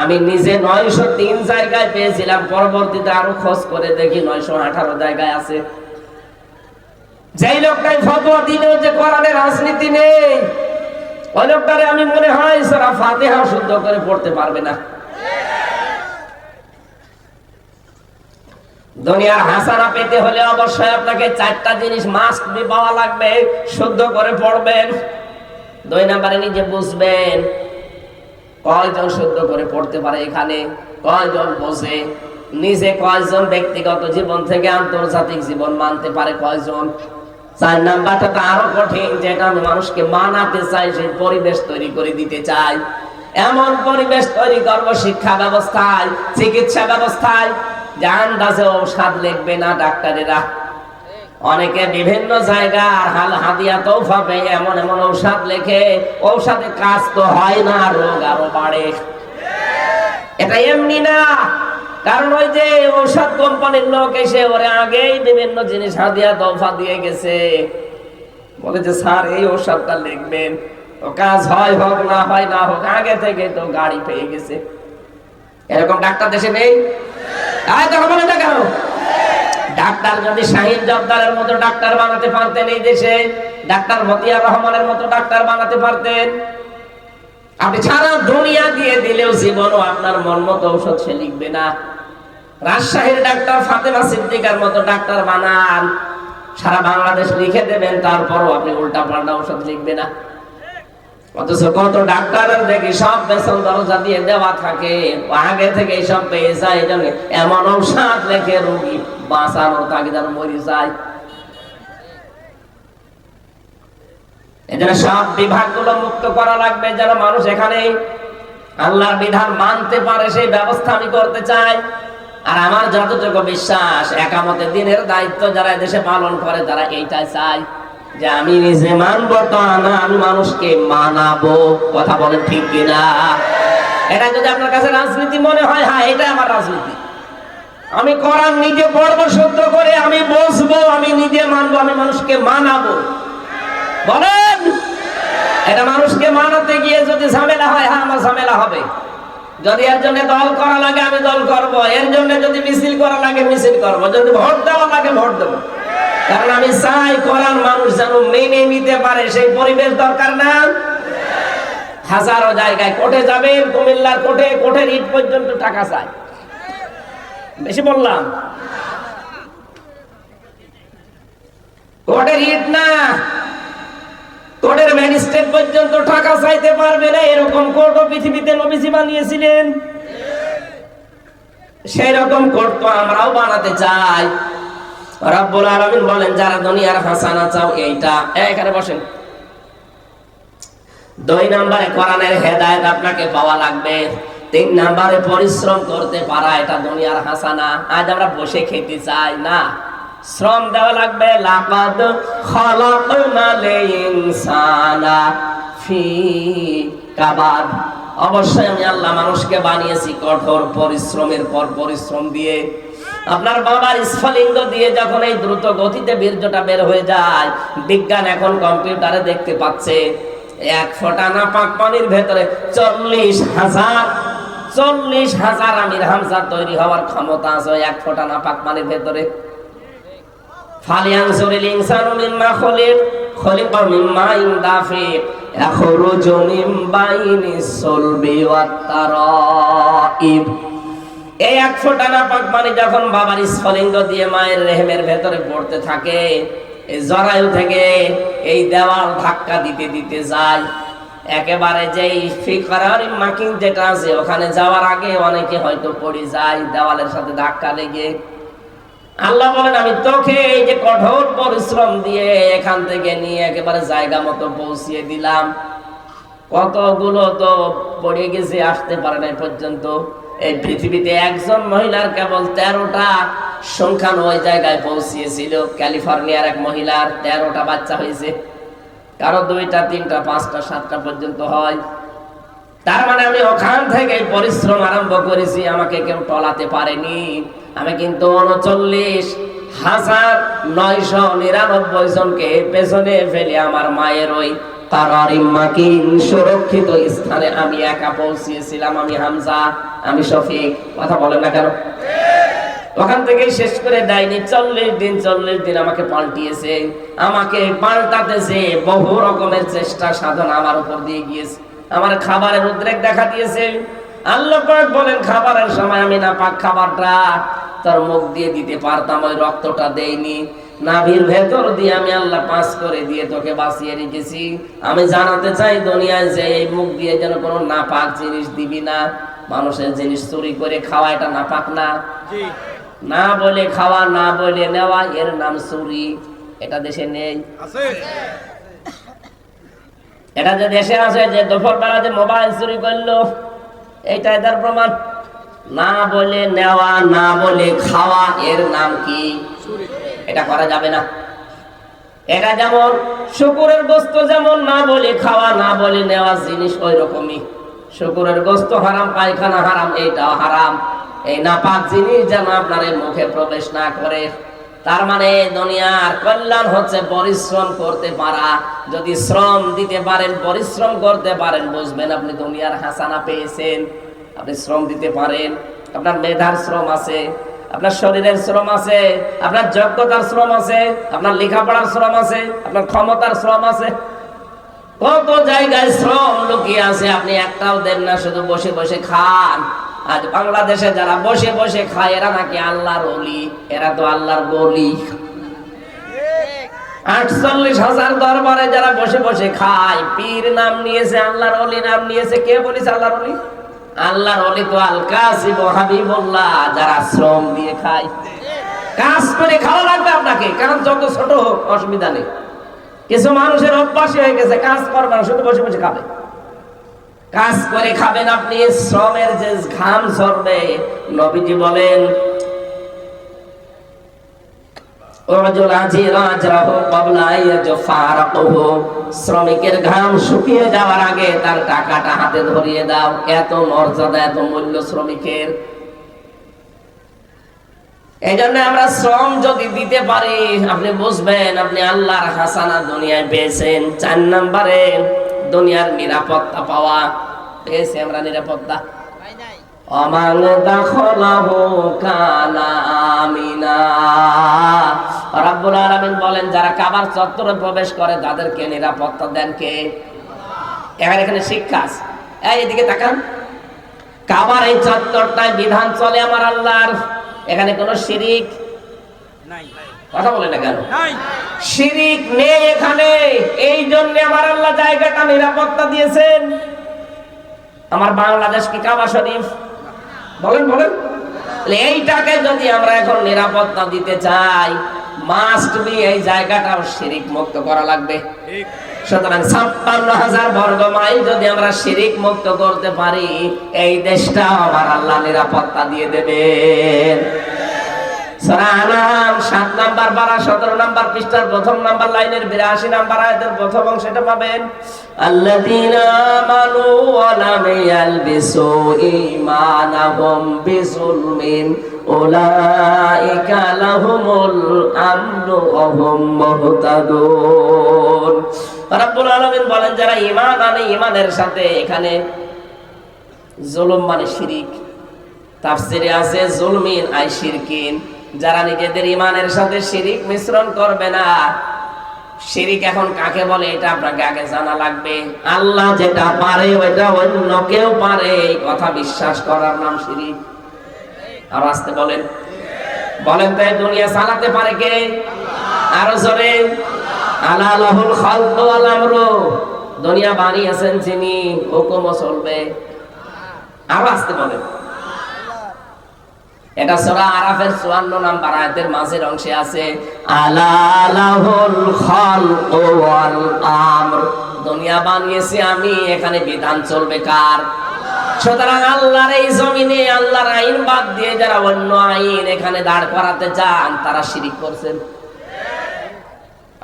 আমি নিজে 903 জায়গায় পেয়েছিলাম, পরবর্তীতে আরো খোঁজ করে দেখি 918 জায়গায় আছে। যেই লোকটাই ফতোয়া দিল যে কোরআনের রাজনীতি নেই, ওই লোকটারে আমি মনে হয় সূরা ফাতিহা শুদ্ধ করে পড়তে পারবে না। দুনিয়ার হাসানা পেতে হলে অবশ্যই আপনাকে 4টা জিনিস মাস্ট বি পাওয়া লাগবে। শুদ্ধ করে পড়বেন। 2 নম্বরে নিজে বুঝবেন কয়জন শুদ্ধ করে পড়তে পারে, এখানে কয়জন বোঝে, নিজে কয়জন ব্যক্তিগত জীবন থেকে আন্তর্জাতিক জীবন মানতে পারে কয়জন। 4 নাম্বারটা তো আরো কঠিন, যেটা আমি মানুষকে মানাতে চাই, সেই পরিবেশ তৈরি করে দিতে চাই। এমন পরিবেশ তৈরি করবো শিক্ষা ব্যবস্থায়, চিকিৎসা ব্যবস্থায়, জান দাসে ঔষধ লিখবে না ডাক্তারেরা। অনেকে বিভিন্ন জায়গার হাল হাদিয়া তৌফা পেয়ে এমন এমন ঔষধ লেখে, ঔষধে কাজ তো হয় না, রোগ আরো বাড়ে। এটা এমনি না, কারণ ওই যে ঔষধ কোম্পানির লোক এসে ওরে আগেই বিভিন্ন জিনিস হাদিয়া তৌফা দিয়ে গেছে, বলে যে স্যার এই ঔষধটা লিখবেন, তো কাজ হয় হোক না হয় না হোক, আগে থেকে তো গাড়ি পেয়ে গেছে। এরকম ডাক্তার দেশে নেই? কেন? ডাক্তার যদি শাহিদ জব্দারের মতো ডাক্তার বানাতে পারতেন এই দেশে, ডাক্তার মতিয়ার রহমানের মতো ডাক্তার বানাতে পারতেন, আপনি সারা দুনিয়া দিয়ে দিলেও জীবনও আপনার মন মতো ঔষধ সে লিখবে না। রাজশাহীর ডাক্তার ফাতেমা সিদ্দিকার মতো ডাক্তার বানান, সারা বাংলাদেশ লিখে দেবেন, তারপরও আপনি উল্টা পাল্টা ঔষধ লিখবে না। অথচ কত ডাক্তারের দেখি সব বেতন দরজা দিয়ে দেওয়া থাকে, আগে থেকে সব পেয়ে যায়। এই জন্য এমন ঔষধ লেখে রোগী বাঁচানোর তাগিদার মরে যায়। এজন্য সব বিভাগগুলো মুক্ত করা লাগবে, যেন মানুষ এখানে আল্লাহর বিধান মানতে পারে, সেই ব্যবস্থা আমি করতে চাই। আর আমার যতটুকু বিশ্বাস, একামতে দিনের দায়িত্ব যারা দেশে পালন করে তারা এইটাই চায় যে আমি নিজে মানবো তো না, আমি মানুষকে মানাবো। কথা বলেন ঠিক কিনা? এটা যদি আপনার কাছে রাজনীতি মনে হয়, হ্যাঁ এটা আমার রাজনীতি। আমি কোরআন নিজে পড়বো শুদ্ধ করে, আমি বসবো, আমি নিজে মানবো, আমি মানুষকে মানাবো। বলেন, এটা মানুষকে মানাতে গিয়ে যদি ঝামেলা হয়, হ্যাঁ আমার ঝামেলা হবে। যদি এর জন্য দল করা লাগে আমি দল করব, এর জন্য যদি মিছিল করা লাগে মিছিল করব, যদি ভোট দেওয়া লাগে ভোট দেবো। কারণ আমি চাই কোরআন মানুষ যেন মেনে নিতে পারে, সেই পরিবেশ দরকার না? হাজারো জায়গায় কোর্টে যাবেন, কুমিল্লার কোর্টে, কোর্টের ইট পর্যন্ত টাকা চাই। বেশি বললাম? কোর্টের ইট না, কোর্টের ম্যাজিস্ট্রেট পর্যন্ত টাকা চাইতে পারবে না, এরকম কোর্টও পৃথিবীতে নবীজি বানিয়েছিলেন। সেই রকম কোর্ট তো আমরাও বানাতে চাই। রব্বুল আলামিন বলেন, যারা দুনিয়ার হাসানা চাও, এইটা এখানে বসেন। 2 নম্বরে কোরআনের হেদায়েত আপনাকে পাওয়া লাগবে। 3 নম্বরে পরিশ্রম করতে পারা, এটা দুনিয়ার হাসানা। আজ আমরা বসে খেতে চাই না, শ্রম দেওয়া লাগবে। লাকাদ খালাকনাল ইনসানা ফি কাবাদ। অবশ্যই আমি আল্লাহ মানুষকে বানিয়েছি কঠোর পরিশ্রমের পর পরিশ্রম দিয়ে। আপনার বাবার স্ফলিঙ্গ দিয়ে যখন এই দ্রুত গতিতে বীর্যটা বের হয়ে যায়, বিজ্ঞান এখন কম্পিউটারে দেখতে পাচ্ছে 1 ফোঁটা নাপাক পানির ভেতরে 40,000 আমির হামজা তৈরি হওয়ার ক্ষমতা আছে 1 ফোঁটা নাপাক পানির ভেতরে। ফালিয়ানজুরিল ইনসানু মিম্মা খুলিকা মিম্মা দাফিক ইয়াখরুজু মিন বাইনিস সুলবি ওয়াত তারাইব। এই 1 ফোঁটা নাপাক পানি যখন বাবার স্ফলিঙ্গ দিয়ে মায়ের রেহেমের ভেতরে পড়তে থাকে, এই জরায়ু থেকে এই দেওয়াল ধাক্কা দিতে দিতে যায় একেবারে যেই ফিকরারি মাকিং যেটা আছে, ওখানে যাওয়ার আগে অনেকে হয়তো পড়ে যায় দেওয়ালের সাথে ধাক্কা লেগে। আল্লাহ বলেন, আমি তোকে এই যে কঠোর পরিশ্রম দিয়ে এখান থেকে নিয়ে একেবারে জায়গা মতো পৌঁছিয়ে দিলাম। কতগুলো তো পড়ে গেছে, আসতে পারে না পর্যন্ত। এই পৃথিবীতে একজন মহিলার কেবল 13টা সংখ্যান ওই জায়গায় পৌঁছিয়েছিল। ক্যালিফোর্নিয়ার এক মহিলার 13টা বাচ্চা হয়েছে, কারো 2টা 3টা 5টা 7টা পর্যন্ত হয়। তার মানে আমি ওখান থেকে পরিশ্রম আরম্ভ করেছি, আমাকে কেউ টলাতে পারেনি। আমি কিন্তু 39,999 জনকে পেছনে ফেলে আমার মায়ের ওই কারারিম মাকিন সুরক্ষিত স্থানে আমি একা পৌঁছিয়েছিলাম। আমি হামজা, আমি শফিক। কথা বলেন না কেন? ওখান থেকে শেষ করে দেয়নি। 40 দিন আমাকে পাল্টিয়েছে। আমাকে পাল্টাতেছে বহু রকমের চেষ্টা সাধনা আমার উপর দিয়ে গিয়েছে। আমার খাবারের উদ্রেক দেখা দিয়েছে। আল্লাহ পাক বলেন, খাবারের সময় আমি না পাক খাবারটা তোর মুখ দিয়ে দিতে পারতাম, ওই রক্তটা দেইনি। নাভির ভেতর দিয়ে আমি আল্লাহ পাস করে দিয়ে তোকে বাঁচিয়ে রেখেছি। আমি জানাতে চাই দুনিয়ায় যে এই মুখ দিয়ে যেন কোনো নাপাক জিনিস দিবি না। মানুষের জিনিস চুরি করে খাওয়া এটা নাপাক না? না বলে খাওয়া, না বলে নেওয়া, এর নাম চুরি। এটা দেশে নেই। এটা যে দেশে আছে, যে দুপুর বেলা যে মোবাইল চুরি করলো, এইটা এটার প্রমাণ। না বলে নেওয়া, না বলে খাওয়া, এর নাম কি? এটা করা যাবে না। এটা যেমন শুকুরের গোস্ত, যেমন না বলে খাওয়া, না বলে নেওয়া জিনিস ওই রকমই। শুকুরের গোস্ত হারাম, পায়খানা হারাম, এইটাও হারাম। এই নাপাক জিনিস যেন আপনার মুখে প্রবেশ না করে। তার মানে দুনিয়ার কল্যাণ হচ্ছে পরিশ্রম করতে পারা। যদি শ্রম দিতে পারেন, পরিশ্রম করতে পারেন, বুঝবেন আপনি দুনিয়ার হাসানা পেয়েছেন। আপনি শ্রম দিতে পারেন, আপনার মেধার শ্রম আছে, আপনার শরীরের শ্রম আছে, আপনার যোগ্যতার শ্রম আছে, আপনার লেখাপড়ার শ্রম আছে, আপনার ক্ষমতার শ্রম আছে। কত জায়গায় শ্রম লুকিয়ে আছে, আপনি একটাও দেন না, শুধু বসে বসে খান। আজ বাংলাদেশে যারা বসে বসে খায়, এরা নাকি আল্লাহর ওলি, এরা তো আল্লাহর গলি। 48,000 দরবারে যারা বসে বসে খায়, পীর নাম নিয়েছে, আল্লাহর ওলি নাম নিয়েছে। কে বলেছে আল্লাহর ওলি? আল্লাহর ওলি তো আল কাসিম ও হাবিবুল্লাহ, যারা শ্রম দিয়ে খায়। কাজ করে খাওয়া লাগবে আপনাকে, কারণ যত ছোট হোক অসুবিধা নেই। কিছু মানুষের অভ্যাসই হয়ে গেছে কাজ করবে না, শুধু বসে বসে খাবে। কাজ করে খাবেন আপনি, শ্রমের যে ঘাম ঝরবে। নবীজি বলেন শ্রমিকের ঘাম শুকিয়ে যাওয়ার আগে তার টাকাটা হাতে ধরিয়ে দাও। এত মর্যাদা, এত মূল্য শ্রমিকের। এই জন্য আমরা শ্রম যদি দিতে পারি, আপনি বুঝবেন আপনি আল্লাহর হাসানা দুনিয়ায় পেয়েছেন। 4 নম্বরে দুনিয়ার নিরাপত্তা পাওয়া। পেয়েছি আমরা নিরাপত্তা। অমান দাখলাহু কানা আমিনা। রাব্বুল আলামিন বলেন, যারা কাবার চত্বরে প্রবেশ করে তাদেরকে নিরাপত্তা দেন কে? এখানে শিক্ষা আছে। এইদিকে তাকান, কাবার এই চত্বরটায় বিধান চলে আমার আল্লাহর। এখানে কোনো শিরিক নাই। কথা বলে না কেন? শিরিক নেই এখানে। এই জন্য আমার আল্লাহ জায়গাটা নিরাপত্তা দিয়েছেন। আমার বাংলাদেশ কি কাবা শরীফ? বলেন বলেন। এইটাকে যদি আমরা এখন নিরাপত্তা দিতে চাই, মাস্ট বি এই জায়গাটাও শিরিক মুক্ত করা লাগবে। সুতরাং 56,000 বর্গ মাইল যদি আমরা শিরিক মুক্ত করতে পারি, এই দেশটা আমার আল্লাহ নিরাপত্তা দিয়ে দেবেন। সূরা আনাম 7 নাম্বার পারা 17 নাম্বার পৃষ্ঠার প্রথম নাম্বার লাইনের 82 নাম্বার আয়াতের প্রথম অংশটা পাবেন। আল্লাযীনা আমানু ওয়া লাম ইয়ালবিসু ঈমানাহুম বিযুলমিন উলাইকা লাহুমুল আমনু ওয়া হুম মুহতাদুন। রাব্বুল আলামিন বলেন, যারা ঈমান আনে, ঈমানের সাথে এখানে জুলুম মানে শিরিক। তাফসিরে আছে জুলমিন আই শিরকিন, যারা নিজেদের ঈমানের সাথে শিরিক মিশ্রণ করবে না। শিরিক এখন কাকে বলে এটা আপনাকে আগে জানা লাগবে। আল্লাহ যেটা পারে ওইটা অন্য কেউ পারে, এই কথা বিশ্বাস করার নাম শিরিক। আর আসতে বলেন বলেন, তাই দুনিয়া চালাতে পারে কে? আরো জোরে, আলা লাহুল খালকু ওয়াল আমরু। দুনিয়া বানিয়েছেন যিনি, হুকুমও চলবে। আরো আসতে বলেন। এটা সূরা আরাফের 54 নাম্বার আয়াতের মাঝের অংশে আছে, আলা লাহুল খালকু ওয়াল আমর। দুনিয়া বানিয়েছি আমি, এখানে বিধান চলবে কার? সুতরাং আল্লাহর এই জমিনে আল্লাহর আইন বাদ দিয়ে যারা অন্য আইন এখানে দাঁড় করাতে চান, তারা শিরিক করছেন।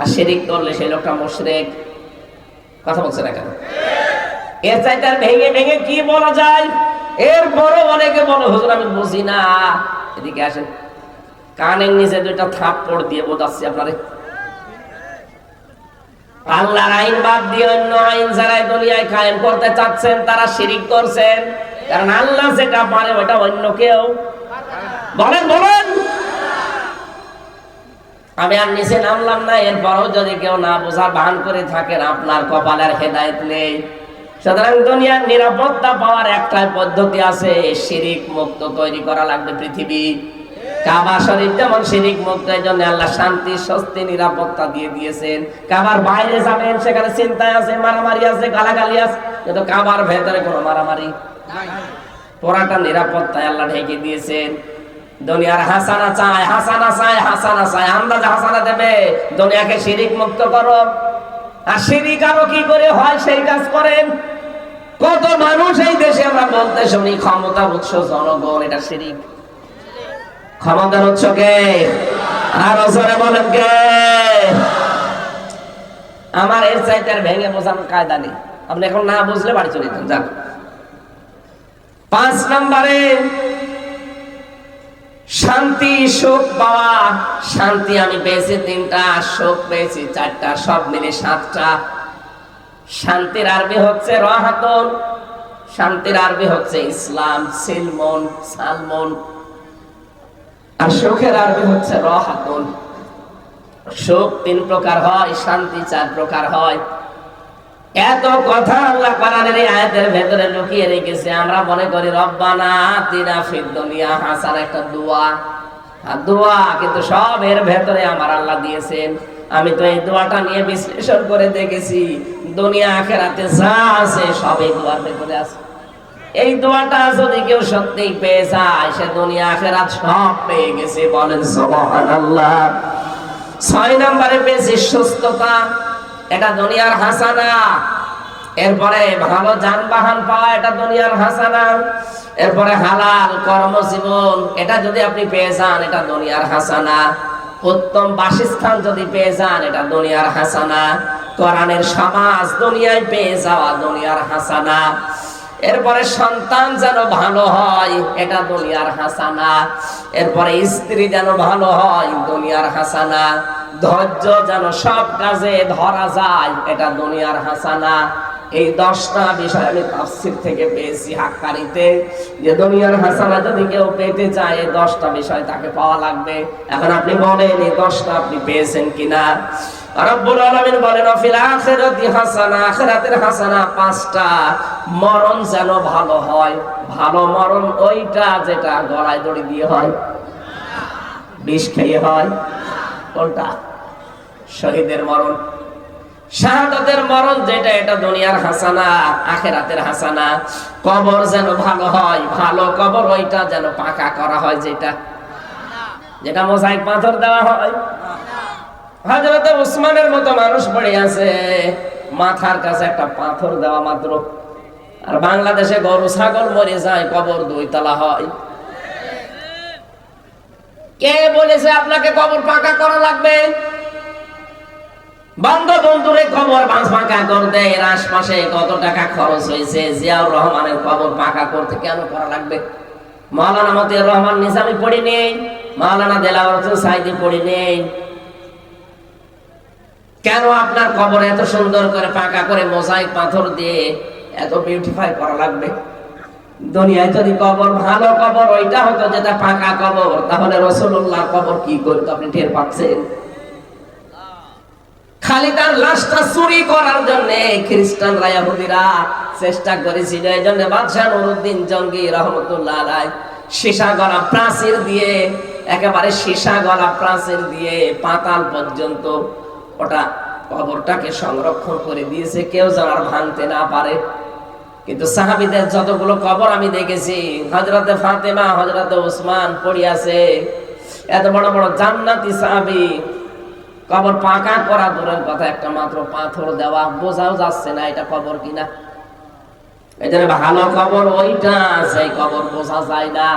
আর শিরিক করলে সেই লোকটা মুশরিক। কথা বলছে না কেন? এর চাইতে আর ভেঙে ভেঙে কি বলা যায়? এরপরও অনেকে বলো, হুজুর আমি বুঝি না। এদিকে আসেন, কানের নিচে 2টা থাপ্পড় দিয়ে বোঝাচ্ছি আপনারে। আল্লাহর আইন বাদ দিয়ে অন্য আইন যারা দুনিয়ায় কায়েম করতে চাচ্ছেন, তারা শিরিক করছেন। কারণ আল্লাহ যেটা পারে ওটা অন্য কেউ বলেন বলেন। আমি আর নিচে নামলাম না, এরপরও যদি কেউ না বোঝার ভান করে থাকেন, আপনার কপালের হেদায়েত নেই। সুতরাং দুনিয়ার নিরাপত্তা পাওয়ার একটাই পদ্ধতি আছে, শিরিক মুক্ত তৈরি করা লাগবে পৃথিবী। কাবা শরীফ যেমন শিরিক মুক্ত, এই জন্য আল্লাহ শান্তি, স্বস্তি, নিরাপত্তা দিয়ে দিয়েছেন। কাবার বাইরে যাবেন, সেখানে চিন্তায় আছে, মারামারি আছে, গালাগালি আছে, কিন্তু কাবার ভেতরে কোনো মারামারি নাই। পুরাটা নিরাপত্তায় আল্লাহ ঢেকে দিয়েছেন। দুনিয়ার হাসানা চায়, হাসানা চায়, হাসানা চায়, আন্দাজে হাসানা দেবে। দুনিয়াকে শিরিক মুক্ত করো। আর শিরিক আরো কি করে হয় সেই কাজ করেন। কত মানুষ এই দেশে আমরা বলতে শুনি ক্ষমতা উৎস জনগণ, এটা শিরিক। ক্ষমতার উৎস কে? আরো জোরে বলেন কে? আমার এর চাইতে আর ভেঙে বোঝানোর কায়দা নেই। আপনি এখন না বুঝলে বাড়ি চলে যান। যান 5 নম্বরে শান্তি, সুখ পাওয়া। শান্তি আমি পেয়েছি 3টা, সুখ পেয়েছি 4টা, সব মিলে 7টা। শান্তির আরবি হচ্ছে রাহাতুন, শান্তির আরবি হচ্ছে ইসলাম, সিলমন, সালমন। আর সুখের আরবি হচ্ছে রাহাতুন। সুখ 3 প্রকার হয়, শান্তি 4 প্রকার হয়। এত কথা আল্লাহ কোরআনের এই আয়াতের ভেতরে লুকিয়ে রেখেছে। আমরা মনে করি রব্বানা আতিনা ফিদ দুনিয়া হাসানা, একটা দোয়া, আর দোয়া, কিন্তু সব এর ভেতরে আমার আল্লাহ দিয়েছেন। আমি তো এই দোয়াটা নিয়ে বিশ্লেষণ করে দেখেছি, দুনিয়া আখিরাতে যা আছে সব এই দোয়ার ভেতরে আছে। এই দোয়াটা যদি কেউ সত্যি পেয়ে যায়, সে দুনিয়া আখিরাত সব পেয়ে গেছে। বলেন সুবহানাল্লাহ। 6 নম্বরে পেয়েছি সুস্থতা, এটা দুনিয়ার হাসানা। এরপরে ভালো যানবাহন পাওয়া, এটা দুনিয়ার হাসানা। এরপরে হালাল কর্মজীবন, এটা যদি আপনি পেয়ে যান, এটা দুনিয়ার হাসানা। উত্তম বাসস্থান যদি পেয়ে যান, এটা দুনিয়ার হাসানা। কোরআনের সমাজ দুনিয়ায় পেয়ে যাওয়া দুনিয়ার হাসানা। এরপরে সন্তান যেন ভালো হয়, এটা দুনিয়ার হাসানা। এরপরে স্ত্রী যেন ভালো হয়, দুনিয়ার হাসানা। ধৈর্য যেন সব কাজে ধরা যায়, এটা দুনিয়ার হাসানা। এই 10টা বিষয় আমি তাফসীর থেকে পেয়েছি হাক্কারিতে, যে দুনিয়ার হাসানা যদি কেউ পেতে চায়, এই 10টা বিষয় তাকে পাওয়া লাগবে। এখন আপনি বলেন এই 10টা আপনি পেয়েছেন কিনা? রব্বুল আলামিন বলেন ফিল আখিরাতি হাসানা, আখিরাতের হাসানা 5টা। মরণ যেন ভালো হয়। ভালো মরণ ওইটা যেটা গলায় দড়ি দিয়ে হয়, বিষ খেয়ে হয়। কোনটা? শহীদের মরণ, শাহাদাতের মরণ যেটা, এটা দুনিয়ার হাসানা, আখিরাতের হাসানা। কবর যেন ভালো হয়, ভালো কবর ওইটা যেন পাকা করা হয়, যেটা মোজাইক পাথর দেওয়া হয়। হযরত উসমানের মতো মানুষ পড়ে আছে, মাথার কাছে একটা পাথর দেওয়া মাত্র। আর বাংলাদেশে গরু ছাগল মরে যায়, কবর 2 তলা হয়। কে বলেছে আপনাকে কবর পাকা করা লাগবে? বঙ্গবন্ধুরে কবর পাকা করতে এর আশপাশে কত টাকা খরচ হয়েছে। জিয়াউর রহমানের কবর পাকা করতে কেন করা লাগবে? মাওলানা মতিউর রহমান নিজামী পড়ি নেই, মাওলানা দেলাওয়ার হোসেন সাইদি পড়ি নেই। কেন আপনার কবর এত সুন্দর করে পাকা করে মোজাইক পাথর দিয়ে এত বিউটিফাই করা লাগবে? দুনিয়ায় যদি কবর ভালো কবর ওইটা হতো, যেটা পাকা কবর, তাহলে রাসূলুল্লাহর কবর কি করতো আপনি টের পাচ্ছেন? খালি তার লাশটা চুরি করার জন্য খ্রিস্টানরা ইহুদিরা চেষ্টা করেছিল। এই জন্য বাদশাহ নুরউদ্দিন জঙ্গি রহমতুল্লাহ আলাইহি সীসা গলা প্রাচীর দিয়ে, একেবারে সীসা গলা প্রাচীর দিয়ে পাতাল পর্যন্ত ওটা কবরটাকে সংরক্ষণ করে দিয়েছে, কেউ যেন আর ভাঙতে না পারে। কিন্তু সাহাবীদের যতগুলো কবর আমি দেখেছি, হযরতে ফাতেমা, হযরতে ওসমান পড়ে আছে। এত বড় বড় জান্নাতি সাহাবী, কবর পাকা করা দূরের কথা, একটা মাত্র পাথর দেওয়া, বোঝাও যাচ্ছে না এটা কবর কিনা। এই জন্য ভালো কবর ওইটা, সেই কবর বোঝা যায় না।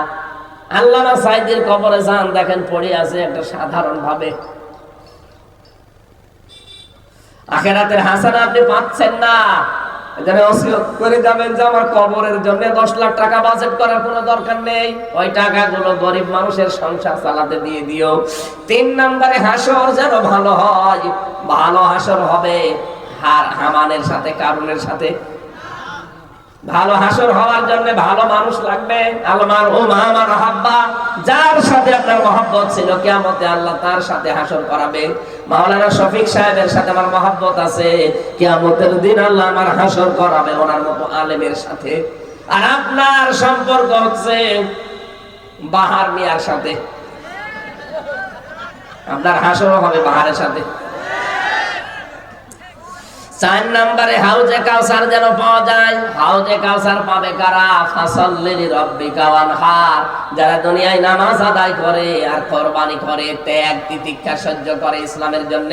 আল্লামা সাইদির কবরে যান, দেখেন পড়ে আছে একটা সাধারণ ভাবে। আখিরাতের হাসানা আপনি পাচ্ছেন না। এজন্য ওসিয়ত করে যাবেন যে আমার কবরের জন্য 10 লাখ টাকা বাজেট করার কোনো দরকার নেই, ওই টাকাগুলো গরিব মানুষের সংসার চালাতে দিয়ে দিও। 3 নম্বরে হাসর যেন ভালো হয়। ভালো হাসর হবে হামানের সাথে, কারুনের সাথে। ভালো হাসর হওয়ার জন্য ভালো মানুষ লাগবে। আলমার ও মামার হাব্বা, যার সাথে আপনার মহব্বত ছিল, কিয়ামতে আল্লাহ তার সাথে হাসর করাবে। মাওলানা শফিক সাহেবের সাথে আমার মহব্বত আছে, কিয়ামতের দিন আল্লাহ আমার হাসর করাবে ওনার মতো আলেমের সাথে। আর আপনার সম্পর্ক হচ্ছে বাহার মিয়ার সাথে, আপনার হাসর হবে বাহারের সাথে। 4 নম্বরে হাউজে কাউসার যেন পাওয়া যায়। হাউজে কাউসার পাবে কারা? ফাসাল্লি লিরাব্বিকা ওয়ানহার, যারা দুনিয়ায় নামাজ আদায় করে আর কুরবানি করে, ত্যাগ তিতিক্ষা সহ্য করে ইসলামের জন্য।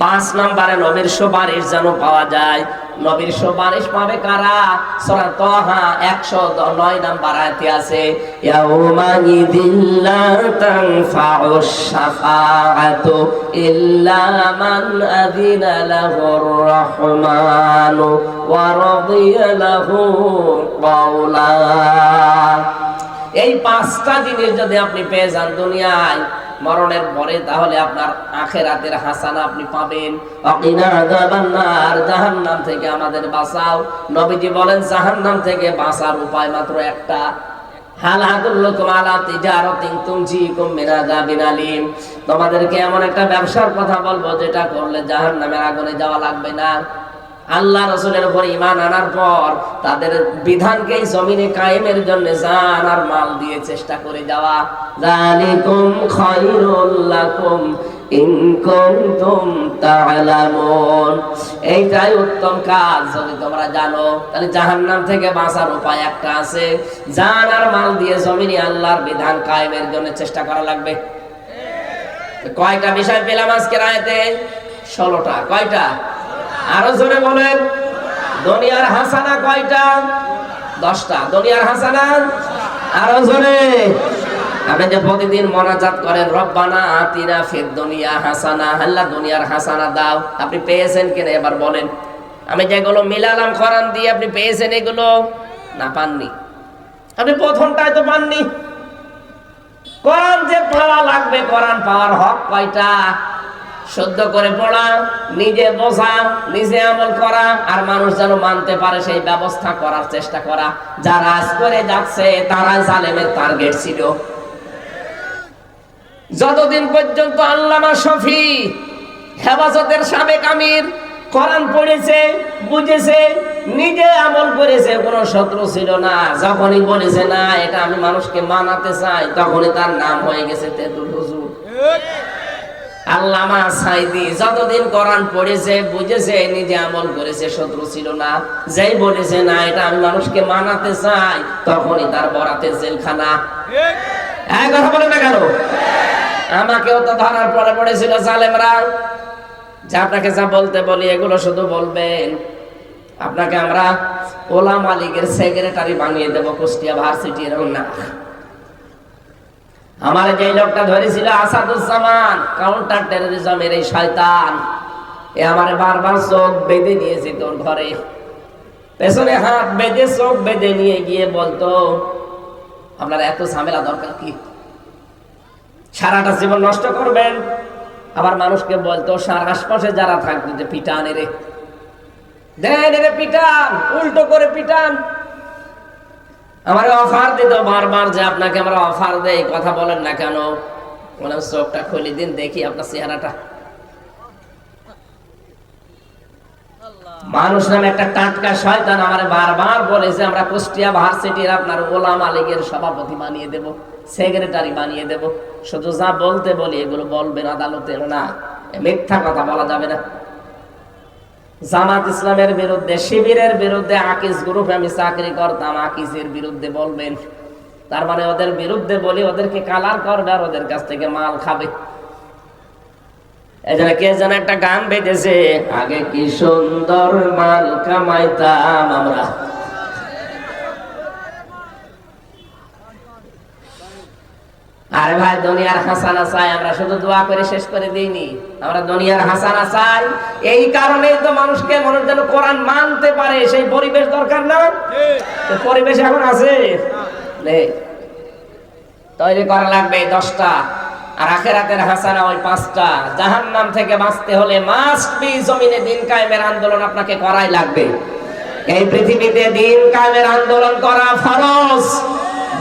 5 নম্বরে নবীর সুপারিশ যেন পাওয়া যায়। নবীর সুপারিশ পাবে কারা? সূরা তাহা 109 নম্বর আয়াতে আছে, ইয়াউমা ইযিল্লা তানফাউশ শাফাআতু ইল্লা মান আযিনা লাহুর রাহমানু ওয়া রাদিয়া লাহু কাওলা। এই 5টা জিনিস যদি আপনি পেয়ে যান দুনিয়ায় মরণের পরে, তাহলে আপনার আখিরাতের হাসানা আপনি পাবেন। ওয়াকিনা আযাবান্নার, জাহান্নাম থেকে আমাদের বাঁচাও। নবীজি বলেন জাহান্নাম থেকে বাঁচার উপায় মাত্র একটা, হাল আদুল্লুকুম আলা তিজারাতিন তুনজিকুম মিন আযাবিন আলীম। তোমাদেরকে এমন একটা ব্যবসার কথা বলবো যেটা করলে জাহান্নামের আগুনে যাওয়া লাগবে না। আল্লাহ রাসূলের উপর ঈমান আনার পর তাদের বিধানকে জমিনে কায়েমের জন্য জান আর মাল দিয়ে চেষ্টা করে যাওয়া। যালিকুম খায়রুল লাকুম ইন কুনতুম তা'লামুন। এইটাই উত্তম কাজ যদি তোমরা জানো। তাহলে জাহান্নাম থেকে বাঁচার উপায় একটা আছে, জান আর মাল দিয়ে জমিনে আল্লাহর বিধান কায়েমের জন্য চেষ্টা করা লাগবে। কয়টা বিষয় পেলাম আজকের আয়াতে? 16টা। কয়টা? আরো জোরে বলেন। দুনিয়ার হাসানা কয়টা? 10টা। দুনিয়ার হাসানা আরো জোরে। আপনি যে প্রতিদিন মোনাজাত করেন, রব্বানা আতিনা ফিদ দুনিয়া হাসানা, আল্লাহ দুনিয়ার হাসানা দাও, আপনি পেয়েছেন কিনা এবার বলেন। আমি যেগুলো মিলালাম কোরআন দিয়ে, আপনি পেয়েছেন এগুলো? না, পাননি। আপনি প্রথমটাই তো পাননি। কোরআন যে পাওয়া লাগবে, কোরআন পাওয়ার হক কয়টা? শুদ্ধ করে পড়া, নিজে বোঝা, নিজে আমল করা, আর মানুষ যেন মানতে পারে সেই ব্যবস্থা করার চেষ্টা করা। যারা আজ করে যাচ্ছে তারা জালেমের টার্গেট ছিল। যতদিন পর্যন্ত আল্লামা শফি হেফাজতের সাবেক আমির কোরআন পড়েছে, বুঝেছে, নিজে আমল করেছে, কোনো শত্রু ছিল না। যখনই বলেছে না এটা আমি মানুষকে মানাতে চাই, তখনই তার নাম হয়ে গেছে তেতুল হুজুর। আল্লামা সাইদি যতদিন কোরআন পড়েছে, বুঝেছে, নিজে আমল করেছে, শত্রু ছিল না। যেই বলেছে না এটা আমি মানুষকে মানাতে চাই, তখনই তার বরাতে জেলখানা। কথা বলে না কেন? আমাকেও তো ধরার পরে পড়েছিল জালেমরা, যে আপনাকে যা বলতে বলি এগুলো শুধু বলবেন, আপনাকে আমরা ওলামা লীগের সেক্রেটারি বানিয়ে দেব কুষ্টিয়া ভার্সিটি। এরকম না। আমার যে লোকটা ধরেছিল আসাদুজ্জামান, কাউন্টার টেরোরিজমের এই শয়তান, এ আমারে বারবার চোখ বেঁধে নিয়েছে তোর ঘরে, পেছনে হাত বেঁধে চোখ বেঁধে নিয়ে গিয়ে বলতো আপনার এত ঝামেলা দরকার কি? সারাটা জীবন নষ্ট করবেন। আবার মানুষকে বলতো আশপাশে যারা থাকবে যে পিটান এরে, দেন এরে পিটান, উল্টো করে পিটান। আমার অফার দিত বারবার যে আপনাকে আমরা অফার দেই, কথা বলেন না কেন? মানে চোখটা খুলে দিন দেখি আপনার চেহারাটা। মানুষ নামে একটা টাটকা শয়তান আমারে বারবার বলেছে আমরা কুষ্টিয়া ভার্সিটির আপনার ওলামা লীগের সভাপতি বানিয়ে দেব, সেক্রেটারি বানিয়ে দেব। শুধু যা বলতে বলি এগুলো বলবেন আদালতে, না মিথ্যা কথা বলা যাবে না। জামাত ইসলামের বিরুদ্ধে, শিবিরের বিরুদ্ধে, আকিজ গ্রুপে আমি চাকরি করতাম, আকিজের বিরুদ্ধে বলবেন, তার মানে ওদের বিরুদ্ধে বলি ওদেরকে কালার করবে আর ওদের কাছ থেকে মাল খাবে। এজন্য কে যেন একটা গান বেঁধেছে, আগে কি সুন্দর মাল কামাইতাম আমরা। আরে ভাই, দুনিয়ার হাসানা চাই, আমরা শুধু দোয়া করে শেষ করে দিইনি, আমরা দুনিয়ার হাসানা চাই। এই কারণেই তো মানুষকে মানুষ যেন কোরআন মানতে পারে সেই পরিবেশ দরকার না? পরিবেশ এখন আছে, তৈরি করা লাগবে 10টা। আর আখিরাতের হাসানা ওই 5টা। জাহান্নাম থেকে বাঁচতে হলে মাস্ট বি জমিনে দিন কায়েমের আন্দোলন আপনাকে করাই লাগবে। এই পৃথিবীতে দিন কায়েমের আন্দোলন করা ফরজ,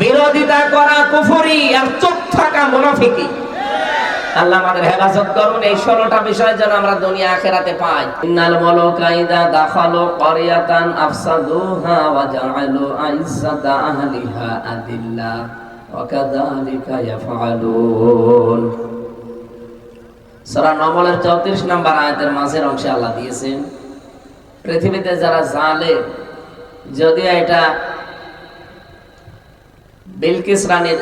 বিরোধিতা করা কুফরি, আর চুপ থাকা মুনাফিকি। আল্লাহ আমাদের হেফাজত করুন। এই 16টা বিষয় যেন আমরা দুনিয়া আখিরাতে পাই। ইন্নাল মুলুকা ইযা দাখালু ক্বরিয়াতান আফসাদুহা ওয়া জাআলু আইজ্জাতা আহলিহা আদিল্লা ওয়া কাযালিকা ইয়াফআলুন। সূরা নামলের 34 নম্বর আয়াতের মাঝের অংশে আল্লাহ দিয়েছেন পৃথিবীতে যারা জালেম, যদিও এটা বিলকিস রানীর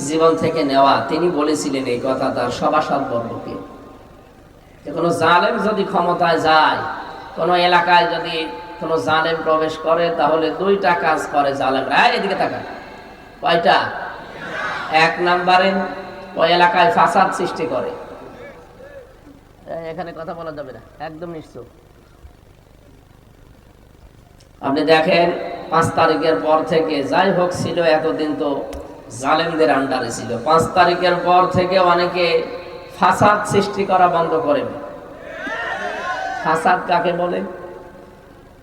জীবন থেকে নেওয়া, তিনি বলেছিলেন এই কথা তার সভাসদ বর্গকে, যে কোনো জালেম যদি ক্ষমতায় যায়, কোনো এলাকায় যদি কোনো জালেম প্রবেশ করে, তাহলে 2টা কাজ করে জালেমরা। এদিকে তাকা, কয়টা? 1 নম্বরে ওই এলাকায় ফাসাদ সৃষ্টি করে। এখানে কথা বলা যাবে না, একদম নিশ্চয়। আপনি দেখেন 5 তারিখের পর থেকে, যাই হোক ছিল এতদিন তো জালেমদের আন্ডারে ছিল, 5 তারিখের পর থেকে অনেকে ফাসাদ সৃষ্টি করা বন্ধ করেন। ফাসাদ কাকে বলে?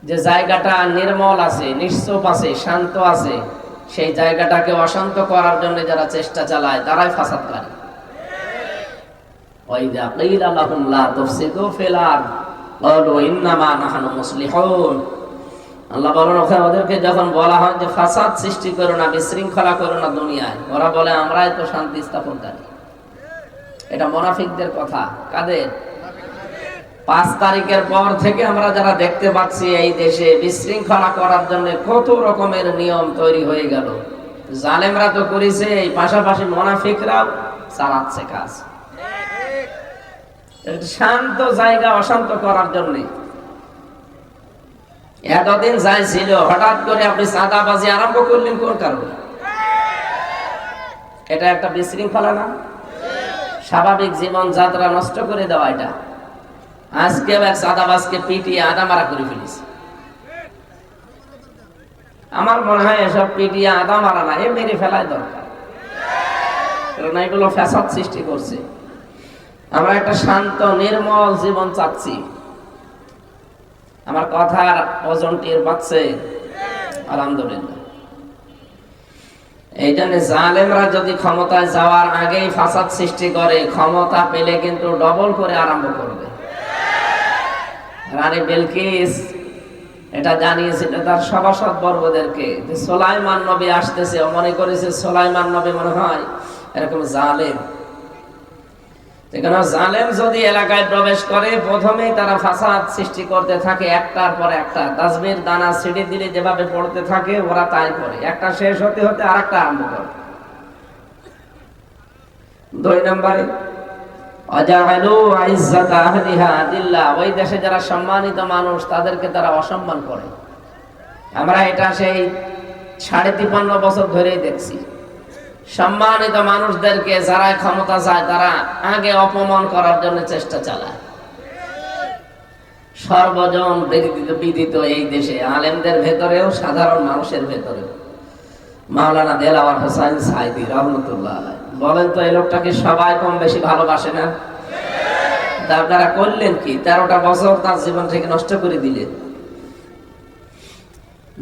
যে জায়গাটা নির্মল আছে, নিশ্চুপ আছে, শান্ত আছে, সেই জায়গাটাকে অশান্ত করার জন্য যারা চেষ্টা চালায় তারাই ফাসাদকারী। ওয়াইযা কিলা লাহুম লা তুফসিদু ফিল আরদ ক্বালু ইন্নামা নাহনু মুসলিহুন। আল্লাহ বলেন ওদেরকে যখন বলা হয় যে ফাসাদ সৃষ্টি করো না, বিশৃঙ্খলা করো না দুনিয়ায়, ওরা বলে আমরাই তো শান্তি স্থাপনকারী। এটা মুনাফিকদের কথা। কাদের? 5 তারিখের পর থেকে আমরা যারা দেখতে পাচ্ছি এই দেশে বিশৃঙ্খলা করার জন্য কত রকমের নিয়ম তৈরি হয়ে গেল। জালেমরা তো করেছে, এই পাশাপাশি মুনাফিকরাও চালাচ্ছে কাজ। শান্ত জায়গা অশান্ত করার জন্য। এতদিন যাই ছিল, হঠাৎ করে আপনি চাঁদাবাজি আরম্ভ করলেন কোন কারণে? এটা একটা বিশৃঙ্খলা না? স্বাভাবিক জীবন যাত্রা নষ্ট করে দেওয়া এটা। আজকে এক চাঁদাবাজকে পিটিয়ে আদা মারা করে ফেলিস। আমার মনে হয় এসব পিটিয়ে আদা মারা না, এ মেরে ফেলাই দরকার, কারণ এগুলো ফ্যাসাদ সৃষ্টি করছে। আমরা একটা শান্ত নির্মল জীবন চাচ্ছি। আমার কথার ওজন টের পাচ্ছে? আলহামদুলিল্লাহ। এই জন্য জালেমরা যদি ক্ষমতায় যাওয়ার আগেই ফাসাদ সৃষ্টি করে, ক্ষমতা পেলে কিন্তু ডবল করে আরম্ভ করবে। রানী বিলকিস এটা জানিয়েছিল তার সভাসদ বর্গদেরকে যে সুলাইমান নবী আসতেছে। ও মনে করেছে সুলাইমান নবী মনে হয় এরকম জালেম। জালেম যদি এলাকায় প্রবেশ করে, প্রথমেই তারা ফাসাদ সৃষ্টি করতে থাকে, একটার পর একটা। তাসবির দানা ছিঁড়ে দিলে যেভাবে পড়তে থাকে ওরা তাই করে, একটা শেষ হতে হতে আরেকটা আরম্ভ করে। 2 নম্বরে আজালু ইজ্জাতা আহলিহা আদিল্লাহ, ওই দেশে যারা সম্মানিত মানুষ তাদেরকে তারা অসম্মান করে। আমরা এটা সেই 53.5 বছর ধরেই দেখছি। সম্মানিত মানুষদেরকে যারা ক্ষমতা চায় তারা আগে অপমান করার জন্য চেষ্টা চালায়। সর্বজন বিদিত এই দেশে, আলেমদের ভেতরেও সাধারণ মানুষের ভেতরেও। মাওলানা দেলাওয়ার হোসেন সাইদি রহমতুল্লাহ আলাইহি বলেন তো, এই লোকটাকে সবাই কম বেশি ভালোবাসে না? আপনারা করলেন কি? 13টা বছর তার জীবন থেকে নষ্ট করে দিলেন।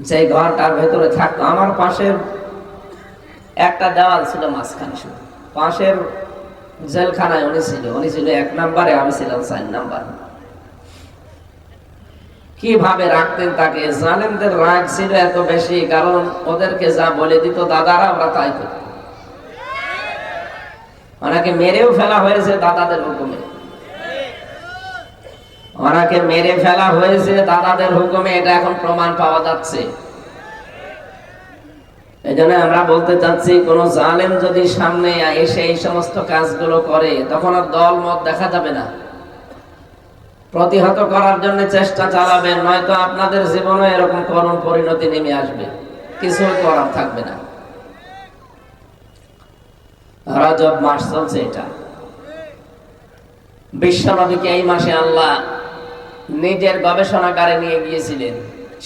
যে ঘরটার ভেতরে থাকতো, আমার পাশের একটা দেওয়াল ছিল মাঝখানে, শুধু পাশের জেলখানায় উনি ছিল 1 নম্বরে, আমি ছিলাম 4 নাম্বার। কিভাবে রাখতেন তাকে! জালেমদের রাগ ছিল এত বেশি, কারণ ওদেরকে যা বলে দিত দাদারা, ওরা তাই করত। ওনাকে মেরেও ফেলা হয়েছে দাদাদের হুকুমে। ওনাকে মেরে ফেলা হয়েছে দাদাদের হুকুমে, এটা এখন প্রমাণ পাওয়া যাচ্ছে। এই জন্য আমরা বলতে চাচ্ছি, কোন জালেম যদি সামনে এসে এই সমস্ত কাজগুলো করে, তখন আর দল মত দেখা যাবে না। প্রতিহত করার জন্য চেষ্টা চালাবেন, নয়তো আপনাদের জীবনে এরকম করুণ পরিণতি নেমে আসবে, কিছু করার থাকবে না। রজব মাস চলছে, এটা বিশ্বনবীকে এই মাসে আল্লাহ নিজের গবেষণাগারে নিয়ে গিয়েছিলেন।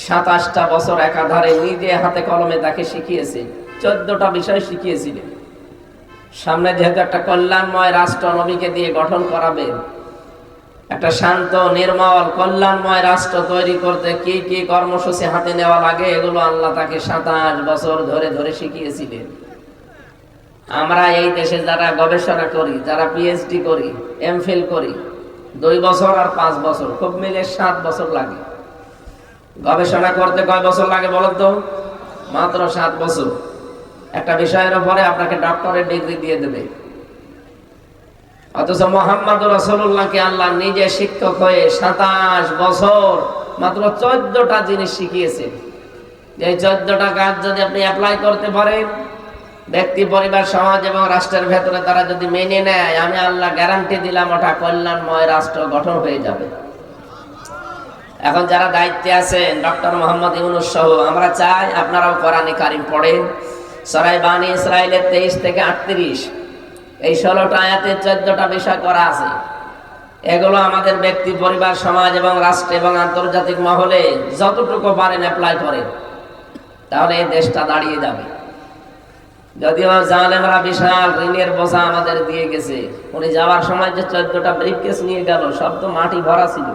27টা বছর একাধারে নিজে হাতে কলমে তাকে শিখিয়েছে, 14টা বিষয় শিখিয়েছিলেন। সামনে যেহেতু একটা কল্যাণময় রাষ্ট্র নবীকে দিয়ে গঠন করাবেন, একটা শান্ত নির্মল কল্যাণময় রাষ্ট্র তৈরি করতে কি কি কর্মসূচি হাতে নেওয়া লাগে, এগুলো আল্লাহ তাকে 27 বছর ধরে ধরে শিখিয়েছিলেন। আমরা এই দেশে যারা গবেষণা করি, যারা পিএইচডি করি, এমফিল করি, 2 বছর আর 5 বছর, খুব মিলে 7 বছর লাগে। গবেষণা করতে কয় বছর লাগে বলেন তো? মাত্র 7 বছর। একটা বিষয়ের উপরে আপনাকে ডক্টরেট ডিগ্রি দিয়ে দেবে। অথচ মুহাম্মদুর রাসূলুল্লাহকে আল্লাহ নিজে শিক্ষক হয়ে 27 বছর মাত্র 14টা জিনিস শিখিয়েছেন। এই 14টা কাজ যদি আপনি অ্যাপ্লাই করতে পারেন, ব্যক্তি, পরিবার, সমাজ এবং রাষ্ট্রের ভেতরে তারা যদি মেনে নেয়, আমি আল্লাহ গ্যারান্টি দিলাম ওটা কল্যাণময় রাষ্ট্র গঠন হয়ে যাবে। এখন যারা দায়িত্বে আছেন, ডক্টর মোহাম্মদ ইউনূস সহ, আমরা চাই আপনারাও কোরআনে কারিম পড়েন। সূরা বানী ইসরাঈলের 23 থেকে 38, এই 16টা আয়াতে 14টা বিষয় করা আছে। এগুলো আমাদের ব্যক্তি, পরিবার, সমাজ এবং রাষ্ট্র এবং আন্তর্জাতিক মহলে যতটুকু পারেন অ্যাপ্লাই করেন, তাহলে এই দেশটা দাঁড়িয়ে যাবে। যদিও জালেমরা বিশাল ঋণের বোঝা আমাদের দিয়ে গেছে। উনি যাওয়ার সময় যে 14টা ব্রিফকেস নিয়ে গেল, সব তো মাটি ভরা ছিল।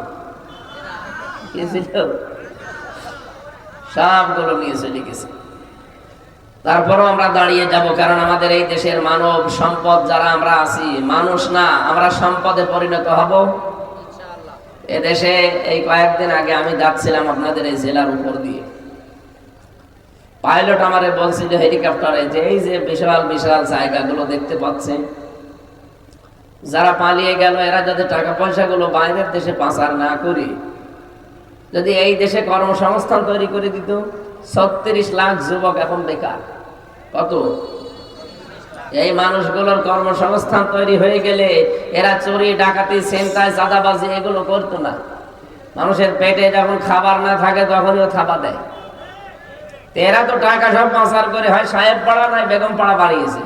কি ছিল? সবগুলো নিয়ে চলে গেছে। তারপরও আমরা দাঁড়িয়ে যাব, কারণ আমাদের এই দেশের মানব সম্পদ যারা আমরা আছি, মানুষ না, আমরা সম্পদে পরিণত হব ইনশাআল্লাহ। এদেশে এই কয়েকদিন আগে আমি যাচ্ছিলাম আপনাদের এই জেলার উপর দিয়ে, পাইলট আমারে বলছিল হেলিকপ্টারে যে এই যে বিশাল বিশাল জায়গাগুলো দেখতে পাচ্ছেন, যারা পালিয়ে গেল এরা যদি টাকা পয়সাগুলো বাইরের দেশে পাচার না করে যদি এই দেশে কর্মসংস্থান তৈরি করে দিত, 36 লাখ যুবক এখন বেকার। কত? এই মানুষগুলোর কর্মসংস্থান তৈরি হয়ে গেলে এরা চুরি, ডাকাতি, ছিনতাই, চাঁদাবাজি এগুলো করতো না। মানুষের পেটে যখন খাবার না থাকে তখনই থাবা দেয়। এরা তো টাকা সব পাচার করে হয় সাহেব পাড়া নাই বেগম পাড়া বাড়িয়েছে।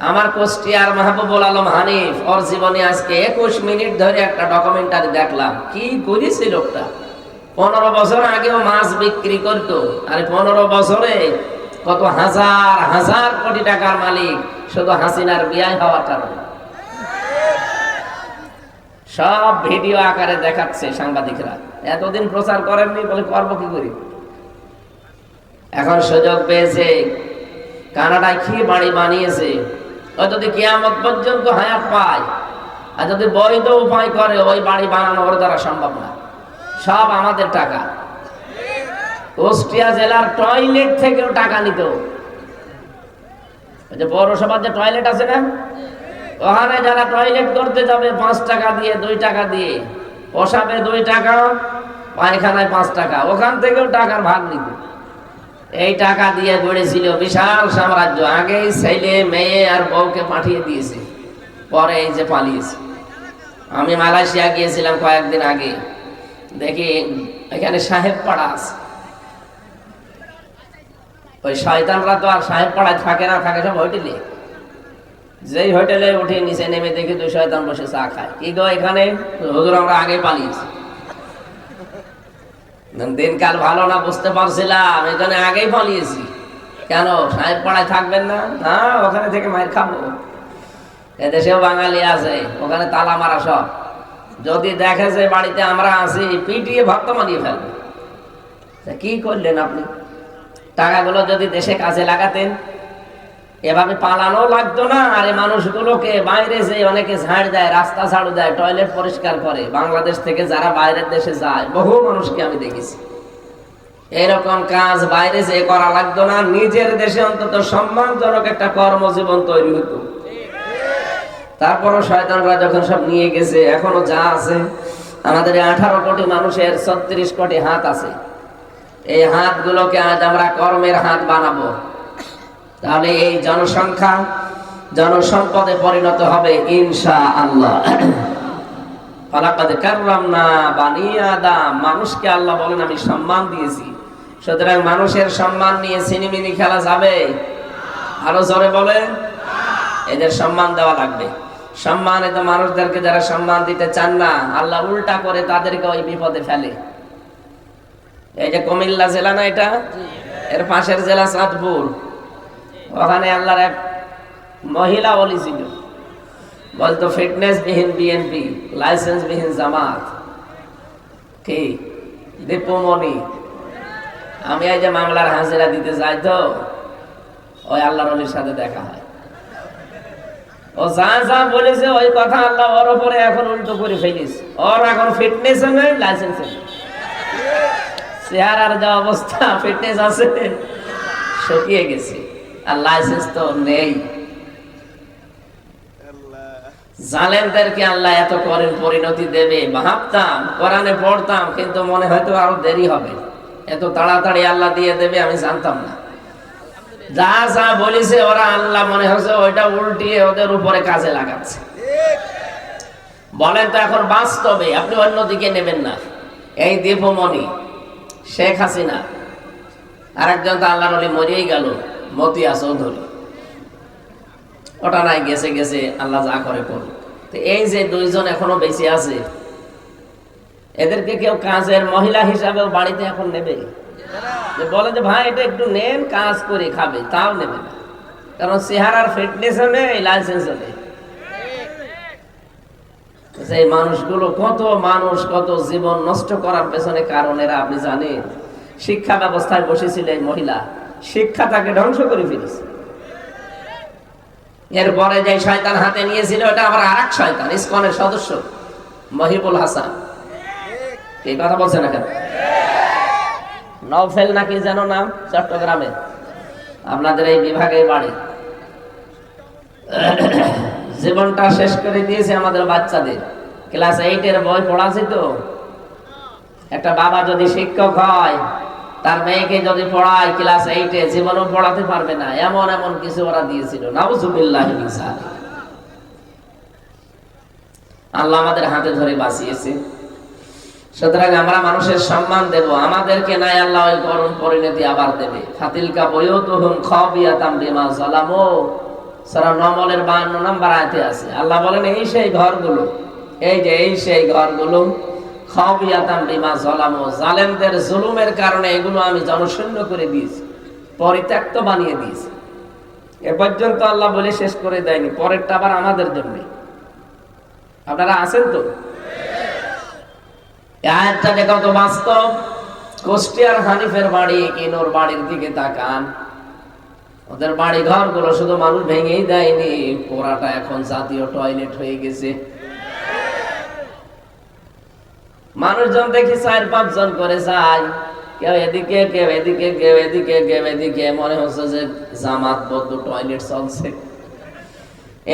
আমার কুষ্টিয়ার মাহবুবুল আলম হানিফ, ওর জীবনে আজকে 21 মিনিট ধরে একটা ডকুমেন্টারি দেখলাম। কি করেছে লোকটা! 15 বছর আগেও মাছ বিক্রি করতো, আর 15 বছরে কত হাজার হাজার কোটি টাকার মালিক শুধু হাসিনার বিয়ায় হওয়ার কারণে। সব ভিডিও আকারে দেখাচ্ছে সাংবাদিকরা। এতদিন প্রচার করেননি বলে করবো কি করি? এখন সুযোগ পেয়েছে, কানাডায় কি বাড়ি বানিয়েছে। ও যদি কিয়ামত পর্যন্ত হায়াত পায় আর যদি বৈধ উপায় করে, ওই বাড়ি বানানো ওর দ্বারা সম্ভব না। সব আমাদের টাকা। কুষ্টিয়া জেলার টয়লেট থেকেও টাকা নিত। যে পৌরসভার যে টয়লেট আছে না, ওখানে যারা টয়লেট করতে যাবে 5 টাকা দিয়ে, 2 টাকা দিয়ে, পোশাবে 2 টাকা, পায়খানায় 5 টাকা, ওখান থেকেও টাকার ভাগ নিত। এই টাকা দিয়ে গড়েছিল বিশাল সাম্রাজ্য। আগেই ছেলে মেয়ে আর বউকে পাঠিয়ে দিয়েছে, পরে এই যে পালিয়েছে। আমি মালয়েশিয়া গিয়েছিলাম কয়েকদিন আগে, দেখি এখানে সাহেব পাড়া আছে। ওই শয়তানরা তো আর সাহেব পাড়ায় থাকে না, থাকে সব হোটেলে। যেই হোটেলে উঠে নিচে নেমে দেখি 2 শয়তান বসে চা খায়। কি গো এখানে? হুজুর আমরা আগে পালিয়েছি। দিনকাল ভালো না, বুঝতে পারছিলাম, এখানে আগেই পালিয়েছি। কেন সাহেব পাড়ায় থাকবেন না? না, ওখানে থেকে মায়ের খাবো। এদেশেও বাঙালি আছে, ওখানে তালা মারা সব। যদি দেখে যে বাড়িতে আমরা আছি, পিটিয়ে ভক্ত মানিয়ে ফেলবে। কি করলেন আপনি? টাকাগুলো যদি দেশে কাজে লাগাতেন, এভাবে পালানো লাগতো না। আর এই মানুষগুলোকে বাইরে যে অনেকে ঝাড় দেয়, রাস্তা ঝাড়ু দেয়, টয়লেট পরিষ্কার করে, বাংলাদেশ থেকে যারা বাইরের দেশে যায়, বহু মানুষকে আমি দেখেছি। এরকম কাজ বাইরে যে করা লাগতো না, নিজের দেশে অন্তত সম্মানজনক একটা কর্মজীবন তৈরি হতো। তারপরও শয়তানরা যখন সব নিয়ে গেছে, এখনো যা আছে, আমাদের 18 কোটি মানুষের 36 কোটি হাত আছে। এই হাতগুলোকে আজ আমরা কর্মের হাত বানাবো। তাহলে এই জনসংখ্যা জনসম্পদে পরিণত হবে ইনশাআল্লাহ। ফালাকাদ কাররামনা বানি আদম, মানুষকে আল্লাহ বলেন আমি সম্মান দিয়েছি। সুতরাং মানুষের সম্মান নিয়ে সিনেমিনি খেলা যাবে? আরো জোরে বলেন। এদের সম্মান দেওয়া লাগবে। সম্মানিত মানুষদেরকে যারা সম্মান দিতে চান না, আল্লাহ উল্টা করে তাদেরকে ওই বিপদে ফেলে। এই যে কুমিল্লা জেলা না এটা, এর পাশের জেলা চাঁদপুর, ওখানে আল্লাহর এক মহিলা ওলি ছিল, বলতো ফিটনেস বিহীন বিএনপি, লাইসেন্স বিহীন জামাত। কি দীপুমণি? আমি এই যে মামলার হাজিরা দিতে যাই, তো ওই আল্লাহর ওলির সাথে দেখা হয়। ও যা যা বলেছে ওই কথা আল্লাহ ওর উপরে এখন উল্টো করে ফেলিস। ওর এখন ফিটনেস নেই, লাইসেন্স নেই। চেহারার যা অবস্থা, ফিটনেস আছে, শুকিয়ে গেছে, আর লাইসেন্স তো নেই। জালেমদেরকে আল্লাহ এত করেন পরিণতি দেবে ভাবতাম, কোরআনে পড়তাম, কিন্তু মনে হয়তো আরো দেরি হবে। এত তাড়াতাড়ি আল্লাহ দিয়ে দেবে আমি জানতাম না। যা যা বলেছে ওরা, আল্লাহ মনে হচ্ছে ওইটা উল্টিয়ে ওদের উপরে কাজে লাগাচ্ছে। বলেন তো এখন বাস্তবে আপনি অন্যদিকে নেবেন না। এই দীপুমণি, শেখ হাসিনা, আরেকজন তো আল্লাহর ওলি মরিয়েই গেল, মতিয়া চৌধুরী, ওটা নাই, গেছে গেছে, আল্লাহ যা করে করুন। তো এই যে 2 জন এখনো বেঁচে আছে, এদেরকে কেউ কাজের মহিলা হিসাবেও বাড়িতে এখন নেবে? যে বলে যে ভাই এটা একটু নেন, কাজ করে খাবে, তাও নেবে না। কারণ চেহারার ফিটনেসও নেই, লাইসেন্সও নেই। সেই মানুষগুলো, কত মানুষ, কত জীবন নষ্ট করার পেছনে কারণেরা আপনি জানেন? শিক্ষা ব্যবস্থায় বসেছিলেন মহিলা, শিক্ষা তাকে ধ্বংস করে ফেলেছে। এরপরে যে শয়তান হাতে নিয়েছিল, এটা আবার আরেক শয়তান, ইসকনের সদস্য মহিবুল হাসান। এই কথা বলছে না কেন? নওফেল নাকি যেন নাম, চট্টগ্রামে, আপনাদের এই বিভাগে বাড়ি। জীবনটা শেষ করে দিয়েছে আমাদের বাচ্চাদের। ক্লাস 8-এর বই পড়াছি তো। একটা বাবা যদি শিক্ষক হয়, তার মেয়েকে যদি পড়ায় ক্লাস 8-এ, জীবনও পড়াতে পারবে না, এমন এমন কিছু ওরা দিয়েছিল। নাউজুবিল্লাহি মিন যালিক। আল্লাহ আমাদের হাতে ধরে বাঁচিয়েছে। সুতরাং আমরা মানুষের সম্মান দেব, আমাদেরকে নাই আল্লাহ ওই করুণ পরিণতি আবার দেবে। ফাতিলকা বুয়ুতুহুম খাবিয়াতাম বিমা যালামু, সূরা নমলের 52 নম্বর আয়াতে আছে। আল্লাহ বলেন এই সেই ঘরগুলো, এই সেই ঘরগুলো খাবিয়াতাম বিমা যালামু, জালেমদের জুলুমের কারণে এগুলো আমি জনশূন্য করে দিয়েছি, পরিত্যক্ত বানিয়ে দিয়েছি। এ পর্যন্ত আল্লাহ বলে শেষ করে দেয়নি, পরেরটা আবার আমাদের জন্য। আপনারা আছেন তো? আয়াতটা দেখো তো বাস্তব। কুষ্টিয়ার হানিফের বাড়ি, কিনোর বাড়ির দিকে তাকান। ওদের বাড়ি ঘর গুলো শুধু মানুষ ভেঙেই দেয়নি, পোড়াটা এখন জাতীয় টয়লেট হয়ে গেছে। মানুষজন দেখি 4-5 জন করে যায়, কেউ এদিকে কেউ এদিকে কেউ এদিকে কেউ এদিকে, মনে হচ্ছে যে জামাতবদ্ধ টয়লেট চলছে।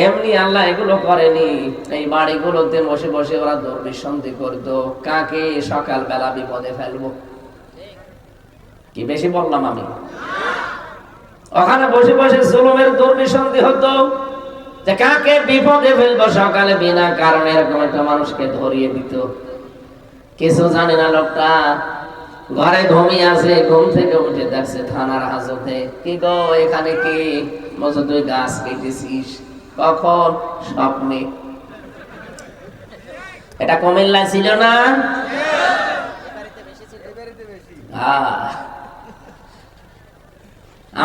এমনি আল্লাহ এগুলো করেনি। এই বাড়িগুলোতে বসে বসে ওরা দুর্বিসন্ধি করতো, কাকে সকাল বেলা বিপদে ফেলবো। কি বেশি বললাম আমি? ওখানে বসে বসে জুলুমের দুর্বিসন্ধি হতো, যে কাকে বিপদে ফেলবো সকালে বিনা কারণে। এরকম একটা মানুষকে ধরিয়ে দিত। কিছু জানে না লোকটা, ঘরে ঘুমিয়ে আছে, ঘুম থেকে উঠে দেখছে থানার হাজতে। কি গো এখানে কি? বলছে তুই গাছ কেটেছিস। কখন? স্বপ্নে। এটা কুমিল্লা ছিল না?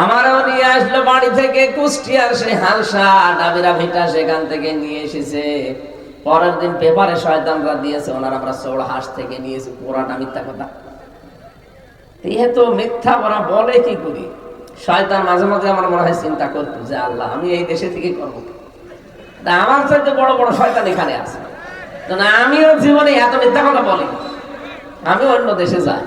আমারও নিয়ে আসলো বাড়ি থেকে কুষ্টিয়ার সে হালসা ডাবিরা ভিটা, সেখান থেকে নিয়ে এসেছে। পরের দিন পেপারে শয়তানরা দিয়েছে, ওনারা আমরা চৌড় হাঁস থেকে নিয়েছি। পুরাটা মিথ্যা কথা। তো মিথ্যা ওরা বলে কি করি? শয়তান মাঝে মাঝে আমার মনে হয় চিন্তা করতো যে আল্লাহ আমি এই দেশে থেকে করবো, আমার চাইতে বড় বড় শয়তান এখানে আছে, না আমিও জীবনে এত মিথ্যা কথা বলি, আমি অন্য দেশে যাই।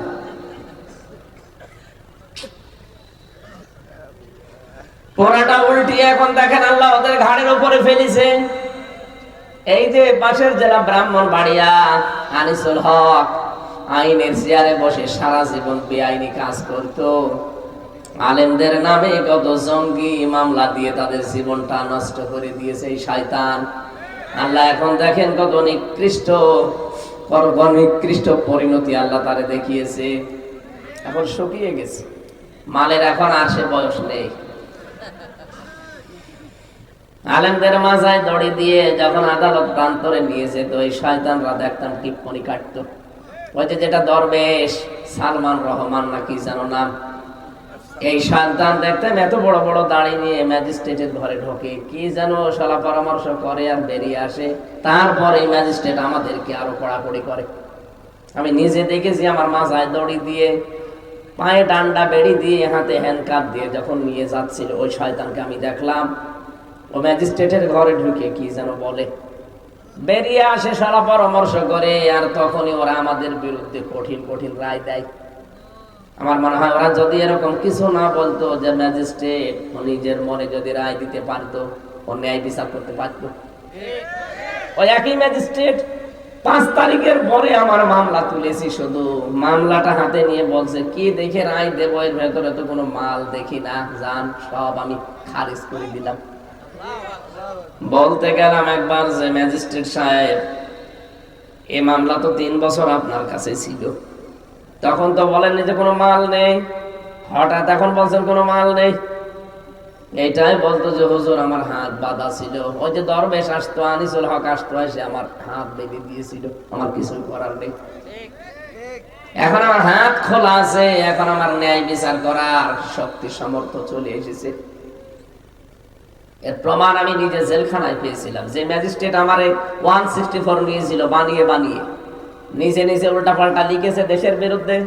পোড়াটা উল্টিয়ে এখন দেখেন আল্লাহ ওদের ঘাড়ের উপরে ফেলেছে। এই যে পাশের জেলা ব্রাহ্মণ বাড়িয়া আনিসুল হক আইনের চেয়ারে বসে সারা জীবন বেআইনি কাজ করতো। আলেমদের নামে কত জঙ্গি মামলা দিয়ে তাদের জীবনটা নষ্ট করে দিয়েছে এই শয়তান। আল্লাহ এখন দেখেন কত নিকৃষ্ট পরিণতি আল্লাহ তারে দেখিয়েছে। এখন শুকিয়ে গেছে, মালের এখন আর সে বয়স নেই। আলেমদের মাজায় দড়ি দিয়ে যখন আদালত প্রান্তরে নিয়েছে, তো এই শয়তানরা দেখতাম টিপ্পনি কাটতো। ওই যে যেটা দরবেশ সালমান রহমান নাকি জানো নাম, এই সন্তান দেখতেন এত বড় বড় দাড়ি নিয়ে ম্যাজিস্ট্রেটের ঘরে ঢোকে, কি যেন সলা পরামর্শ করে আর বেরিয়ে আসে। তারপরে ম্যাজিস্ট্রেট আমাদেরকে আরো কড়াকড়ি করে। আমি নিজে দেখেছি, আমার মাজায় দড়ি দিয়ে, পায়ে ডান্ডা বেড়ি দিয়ে, হাতে হ্যান্ডকাপ দিয়ে যখন নিয়ে যাচ্ছিল, ওই শয়তানকে আমি দেখলাম ও ম্যাজিস্ট্রেটের ঘরে ঢুকে কি যেন বলে, বেরিয়ে আসে সলা পরামর্শ করে, আর তখনই ওরা আমাদের বিরুদ্ধে কঠিন কঠিন রায় দেয়। আমার মনে হয় ওরা যদি এরকম কিছু না বলতো, যে ম্যাজিস্ট্রেট নিজের মনে যদি রায় দিতে পারতো, ও ন্যায় বিচার করতে পারতো। ওই একই ম্যাজিস্ট্রেট 5 তারিখের পরে আমার মামলা তুলেছি, শুধু মামলাটা হাতে নিয়ে বলছে কি দেখে রায় দেব, এর ভেতরে তো কোনো মাল দেখি না, জান সব আমি খারিজ করে দিলাম। বলতে গেলাম একবার যে ম্যাজিস্ট্রেট সাহেব, এই মামলা তো 3 বছর আপনার কাছে ছিল, তখন তো বলেননি যে কোনো মাল নেই, হঠাৎ এখন বলছেন কোনো মাল নেই। এইটাই বলতো যে হুজুর আমার হাত বাঁধা ছিল, ওই যে দরবেশ আসতো আনিসুল হক আসতো, এসে আমার হাত বেঁধে দিয়েছিল, আমার কিছুই করার নেই। এখন আমার হাত খোলা আছে, এখন আমার ন্যায় বিচার করার শক্তি সামর্থ্য চলে এসেছে। এর প্রমাণ আমি নিজে জেলখানায় পেয়েছিলাম। যে ম্যাজিস্ট্রেট আমারে 164 নিয়েছিল বানিয়ে বানিয়ে, নিজে নিজে উল্টাপাল্টা লিখেছে দেশের বিরুদ্ধে,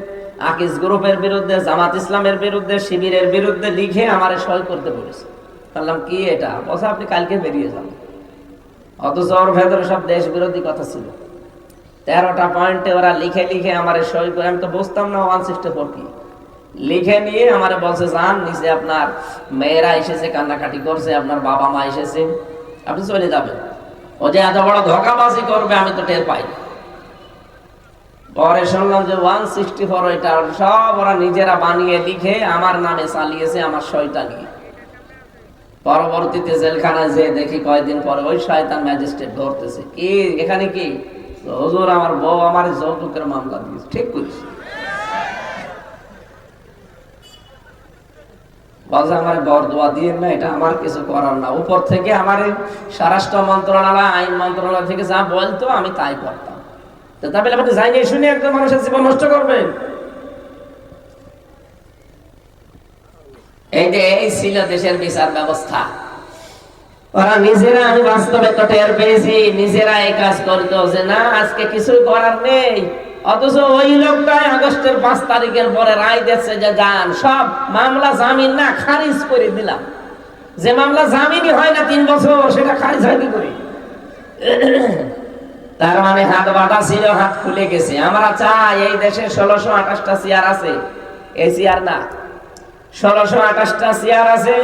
আকিস গ্রুপের বিরুদ্ধে, জামাত ইসলামের বিরুদ্ধে, শিবিরের বিরুদ্ধে লিখে আমারে সই করতে বলেছে। বললাম কি এটা? বলছে আপনি কালকে বেরিয়ে যান। অথচ ওর ভেতরে সব দেশ বিরোধী কথা ছিল। 13টা পয়েন্টে ওরা লিখে লিখে আমারে সই করে, আমি তো বুঝতাম না 164 কি, লিখে নিয়ে আমারে বলছে যান নিচে আপনার মেয়েরা এসেছে, কান্নাকাটি করছে, আপনার বাবা মা এসেছে, আপনি চলে যাবেন। ও যে এত বড় ধোঁকাবাজি করবে আমি তো টের পাই। পরে শুনলাম যে 164 ওইটা সব ওরা নিজেরা বানিয়ে লিখে আমার নামে চালিয়েছে, আমার সইটা নিয়ে। পরবর্তীতে জেলখানায় যেয়ে দেখি কয়েকদিন পরে ওই শয়তান ম্যাজিস্ট্রেট ধরতেছে, কি এখানে কি হুজুর আমার বউ আমার যৌতুকের মামলা দিয়েছে। ঠিক করিস, বলছে আমার বরদোয়া দিয়ে না, এটা আমার কিছু করার না। উপর থেকে আমার স্বরাষ্ট্র মন্ত্রণালয় আইন মন্ত্রণালয় থেকে যা বলতো আমি তাই করতাম। তাহলে আপনি যাইনি শুনে একজন মানুষের জীবন নষ্ট করবেন? এই যে এই ছিল দেশের বিচার ব্যবস্থা। ওরা নিজেরা, আমি বাস্তবে তো টের পেয়েছি, নিজেরা এই কাজ করতো যে না আজকে কিছু করার নেই, অথচ ওই লোকটাই আগস্টের 5 তারিখের পরে রায় দিচ্ছে যে যান সব মামলা জামিন না খারিজ করে দিলাম। যে মামলা জামিনই হয় না 3 বছর, সেটা খারিজ হয় কি করে? তার মানে হাত বাঁধা ছিল, হাত খুলে গেছে। আমরা চাই এই দেশে 1628টা চেয়ার আছে, এই চেয়ার না 1628টা চেয়ার আছে,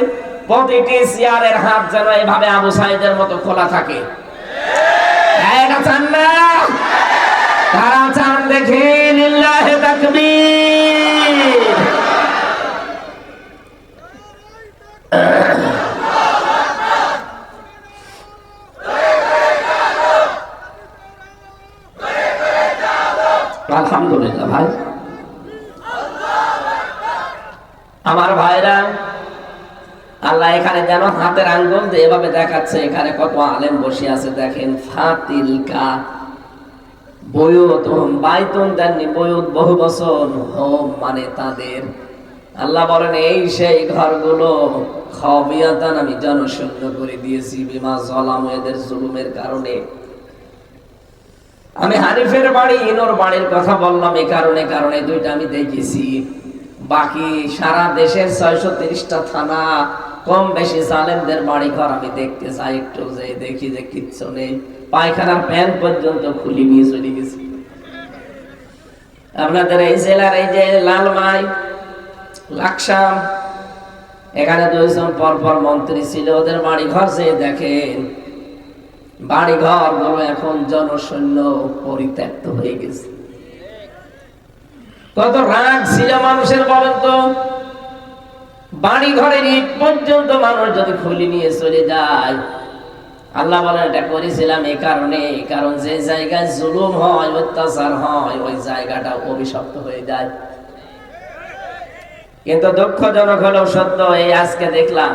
প্রতিটি চেয়ারের হাত যেন এভাবে আবু সাইদের মতো খোলা থাকে। এটা চান না? তারা চান দেখে লিল্লাহি তাকবীর। আলহামদুলিল্লাহ ভাই, আমার ভাইরা, আল্লাহ এখানে যেন হাতের আঙ্গুল দিয়ে এভাবে দেখাচ্ছে এখানে কত আলেম বসে আছে। দেখেন, ফাতিলকা বয়ুতুম, বাইতুন দেননি, বয়ুত বহু বছর, হোম মানে তাদের। আল্লাহ বলেন এই সেই ঘরগুলো খাবিয়াতান, আমি জনশূন্য করে দিয়েছি, বিমা যালামু, এদের জুলুমের কারণে। আমি হানিফের বাড়ি ইনোর বাড়ির কথা বললাম এই কারণে দুইটা আমি দেখেছি। বাকি সারা দেশের 630টা থানা কম বেশি জালেমদের বাড়ি ঘর আমি দেখতে চাই, একটু যে দেখি যে কিচ্ছু নেই, পায়খানার প্যান্ট পর্যন্ত খুলি নিয়ে চলে গেছি। আপনাদের এই জেলার এই যে লালমাই, লাকসাম, এখানে 2 জন পরপর মন্ত্রী ছিল, ওদের বাড়ি ঘর যে দেখেন, বাড়ি ঘর গুলো এখন জনশূন্য পরিত্যক্ত হয়ে গেছে। কত রাগ ছিল মানুষের বলেন তো? বাড়ি ঘরের ইট পর্যন্ত মানুষ যদি খুলি নিয়ে চলে যায়। আল্লাহ বলেন এটা করেছিলাম এই কারণে, কারণ যে জায়গায় জুলুম হয়, অত্যাচার হয়, ওই জায়গাটা অভিশপ্ত হয়ে যায়। কিন্তু দুঃখজনক হলেও সত্য, এই আজকে দেখলাম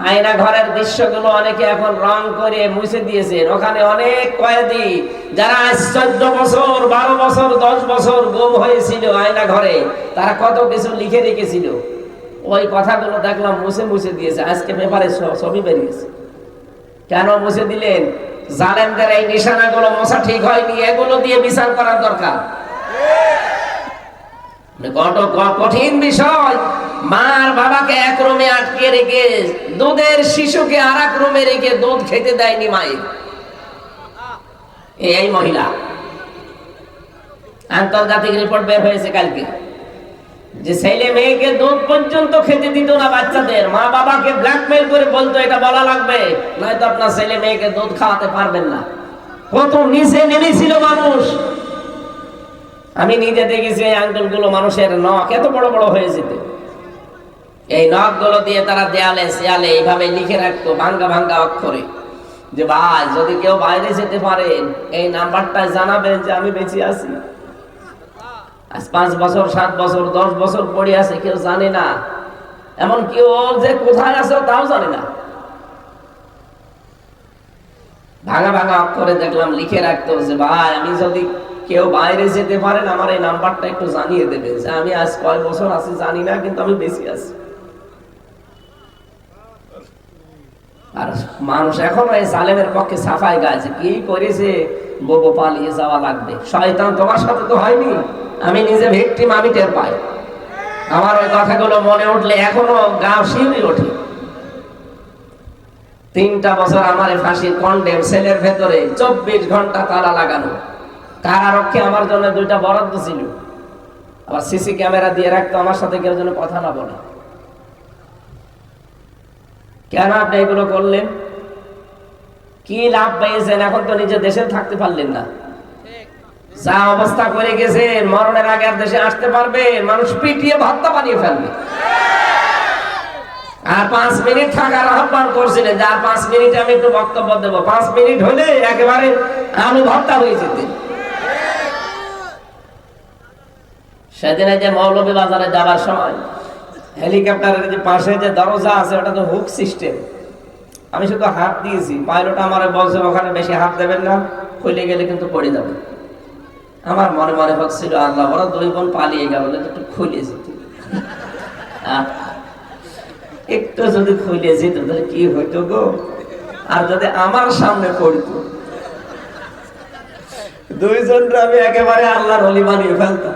আয়না ঘরের দৃশ্যগুলো অনেকে এখন রং করে মুছে দিয়েছেন। ওখানে অনেক কয়েদি যারা 14 বছর 12 বছর 10 বছর গুম হয়েছিল আয়না ঘরে, তারা কত কিছু লিখে রেখেছিল, ওই কথাগুলো দেখলাম মুছে দিয়েছে। আজকে পেপারে ছবি বেরিয়েছে। কেন মুছে দিলেন? জালেমদের এই নিশানাগুলো মোছা ঠিক হয়নি, এগুলো দিয়ে বিচার করার দরকার। কঠিন বিষয়। মার বাবাকে এক রুমে আটকে রেখে দুধের শিশুকে আর এক রুমে রেখে দুধ খেতে দেয়নি মায়ের এই মহিলা। আন্তর্জাতিক রিপোর্ট বের হয়েছে কালকে, যে ছেলে মেয়েকে দুধ পর্যন্ত খেতে দিত না বাচ্চাদের। মা বাবাকে ব্ল্যাকমেল করে বলতো এটা বলা লাগবে, নয়তো আপনার ছেলে মেয়েকে দুধ খাওয়াতে পারবেন না। কত নিচে নেমেছিল মানুষ। আমি নিজে দেখেছি এই আঙ্গুলগুলো মানুষের নখ এত বড় বড় হয়ে যেত। এই নখগুলো দিয়ে তারা দেয়ালে শিয়ালে এইভাবে লিখে রাখতো ভাঙ্গা ভাঙ্গা অক্ষরে, যে ভাই যদি কেউ বাইরে যেতে পারেন এই নাম্বারটা জানাবেন যে আমি বেঁচে আছি। আজ 5 বছর 7 বছর 10 বছর পড়ে আছে, কেউ জানে না। এমন কেউ যে কোথায় আছে তাও জানে না। ভাঙা ভাঙা অক্ষরে দেখলাম লিখে রাখতো যে ভাই আমি যদি কেউ বাইরে যেতে পারেন আমার এই নাম্বারটা একটু জানিয়ে দেবেন, যে আমি আজ কয় বছর আছি জানি না, কিন্তু আমি বেঁচে আছি। আর মানুষ এখনো এই জালেমের পক্ষে সাফাই গাইছে, কি করেছে বউ পালিয়ে যাওয়া লাগবে। শয়তান তোমার সাথে তো হয়নি, আমি নিজে ভিকটিম, আমি টের পাই। আমার ওই কথাগুলো মনে উঠলে এখনো গা শিউরে ওঠে। 3টা বছর আমার ফাঁসির কন্ডেম সেলের ভেতরে 24 ঘন্টা তালা লাগানো। কারারক্ষে আমার জন্য 2টা বরাদ্দ ছিল, আবার সিসি ক্যামেরা দিয়ে রাখতো আমার সাথে কেউ যেন কথা না বলে। কেন আপনি এগুলো করলেন? কি লাভ পেয়েছেন? এখন তো নিজের দেশে থাকতে পারলেন না। যা অবস্থা করে গেছে, মরণের আগে আর দেশে আসতে পারবে? মানুষ পিটিয়ে ভর্তা বানিয়ে ফেলবে। আর 5 মিনিট থাকার আহ্বান করছিলেন যে আর 5 মিনিট আমি একটু বক্তব্য দেবো। 5 মিনিট হলে একেবারে আলু ভর্তা হয়ে যেত। সেদিন যে মৌলভী বাজারে যাবার সময় হেলিকপ্টারের যে পাশে যে দরজা আছে ওটা তো হুক সিস্টেম। আমি শুধু হাত দিয়েছি, পাইলট আমার বলছে ওখানে বেশি হাত দেবেন না, খুলে গেলে কিন্তু পড়ে যাবে। আমার মনে মনে হচ্ছিল আল্লাহ, ওরা 2 বোন পালিয়ে গেল, একটু খুলে যেত, একটু যদি খুলে যেত তাহলে কি হইতো গো। আর যদি আমার সামনে পড়তো, 2 জনরা আমি একেবারে আল্লাহর ওলি বানিয়ে ফেলতাম।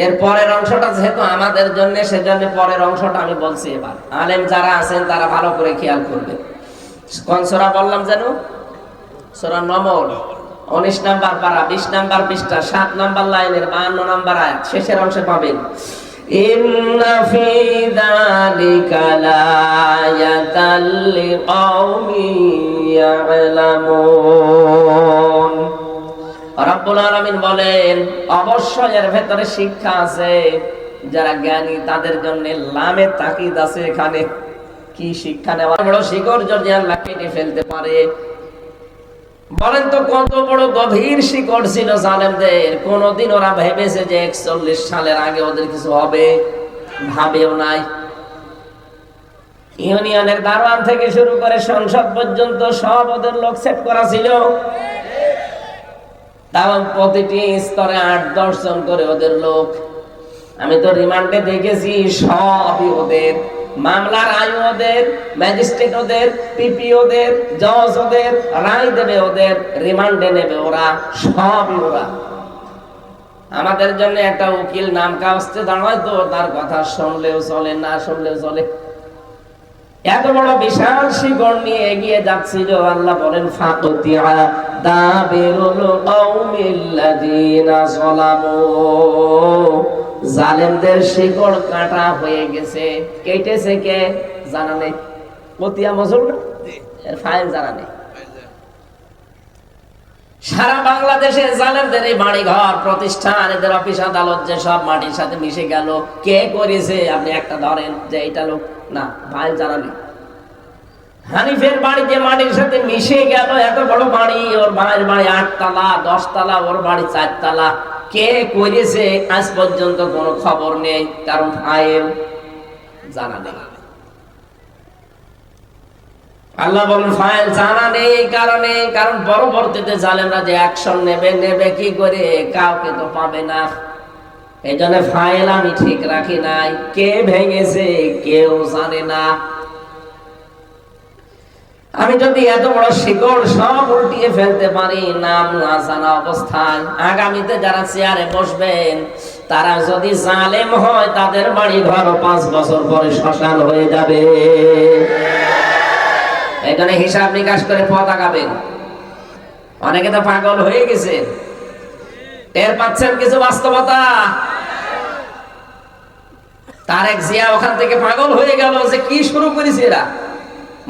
এর পরের অংশটা যেহেতু আমাদের জন্য, সেজন্য পরের অংশটা আমি বলছি। এবার আলেম যারা আছেন তারা ভালো করে খেয়াল করবে। কোন সূরা বললাম যেন? সূরা নমল 19 নাম্বার পারা, 20 নাম্বার পৃষ্ঠা, 7 নাম্বার লাইনের 52 নাম্বার আয়াত, শেষের অংশে পাবেন ইন্না ফি যালিকা লায়াতাল লিকাওমিন ইয়ালামুন। রব্বুল আলামিন বলেন অবশ্যই এর ভেতরে শিক্ষা আছে, যারা জ্ঞানী তাদের জন্য লামে তাকিদ আছে। এখানে কি শিক্ষা নেওয়া? বড় শিকড় যদি আল্লাহ কেটে ফেলতে পারে, বলেন তো কত বড় গভীর শিকড় ছিল জালেমদের। কোনদিন ওরা ভেবেছে যে 41 সালের আগে ওদের কিছু হবে? ভাবেও নাই। ইউনিয়নের দারোয়ান থেকে শুরু করে সংসদ পর্যন্ত সব ওদের লোক সেট করা ছিল। তাও প্রতিটি স্তরে 8-10 জন করে ওদের লোক। আমি তো রিমান্ডে দেখেছি সবই ওদের। মামলার আইন ওদের, ম্যাজিস্ট্রেট ওদের, পিপি ওদের, জজ ওদের, রায় দেবে ওদের, রিমান্ডে নেবে ওরা, সবই ওরা। আমাদের জন্য একটা উকিল নাম কাগজে দাঁড়ায় তো তার কথা শুনলেও চলে, না শুনলেও চলে। এত বড় বিশাল শিকড় নিয়ে এগিয়ে যাচ্ছিল। আল্লাহ বলেন ফাকুতিয়া দাবিরুল কওমিল্লাযিনা যালামু। জালেমদের শিকড় কাটা হয়ে গেছে। কেটেছে কে জানা নেই। কতিয়া মজুর না, এর ফাইল জানা নেই। সারা বাংলাদেশে জালেমদের এই বাড়ি ঘর প্রতিষ্ঠান, এদের অফিস আদালত যে সব মাটির সাথে মিশে গেল। কে করেছে আপনি একটা ধরেন যে এইটা লোক, না, ফাইল জানা নেই। হানিফের বাড়ি যে মাটির সাথে মিশে গেল, এত বড় বাড়ি, ওর ভাইয়ের বাড়ি 8 তলা 10 তলা, ওর বাড়ি 4 তলা। কে করেছে আজ পর্যন্ত কোনো খবর নেই, কারণ ফাইল জানা নেই। আল্লাহ বলেন ফাইল জানা নেই কারণে, কারণ পরবর্তীতে জালেমরা যে অ্যাকশন নেবে কি করে, কাউকে তো পাবে না। এই জন্য ফাইল আমি ঠিক রাখি নাই। কে ভেঙেছে কেউ জানে না। আমি যদি এত বড় শিকড় সব উল্টিয়ে ফেলতে পারি, নাম না জানা অবস্থায়, আগামীতে যারা চেয়ারে বসবেন তারা যদি জালেম হয়, তাদের বাড়ি ঘর 5 বছর পরে শ্মশান হয়ে যাবে। এখানে হিসাব নিকাশ করে পথ আগাবেন। অনেকে তো পাগল হয়ে গেছে, টের পাচ্ছেন কিছু বাস্তবতা। তারেক জিয়া ওখান থেকে পাগল হয়ে গেল যে কি শুরু করেছে এরা।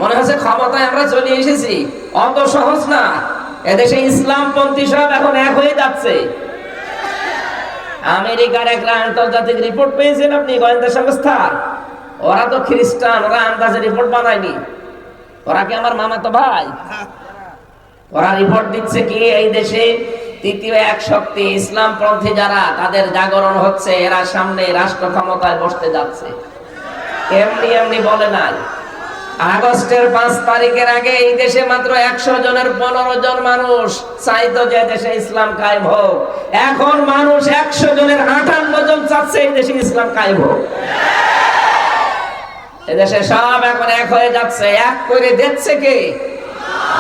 মনে হচ্ছে ক্ষমতায় আমরা চলে এসেছি। অত সহজ না। এদেশে ইসলামপন্থী সব এখন এক হয়ে যাচ্ছে। আমেরিকার একটা আন্তর্জাতিক রিপোর্ট পেয়েছেন আপনি, গোয়েন্দা সংস্থা। ওরা তো খ্রিস্টান, ওরা আন্দাজে রিপোর্ট বানায়নি। ওরা কি আমার মামাতো ভাই? ওরা রিপোর্ট দিচ্ছে কি এই দেশে তৃতীয় এক শক্তি ইসলামপন্থী যারা, তাদের জাগরণ হচ্ছে, এরা সামনে রাষ্ট্র ক্ষমতায় বসতে যাচ্ছে। এমনি এমনি বলে নাই। আগস্টের 5 তারিখের আগে এই দেশে মাত্র 100 জনের 15 জন মানুষ চাইতো যে দেশে ইসলাম কায়েম হোক। এখন মানুষ 100 জনের 58 জন চাচ্ছে এই দেশে ইসলাম কায়েম হোক। এদেশে সব এখন এক হয়ে যাচ্ছে। এক করে দিচ্ছে কে?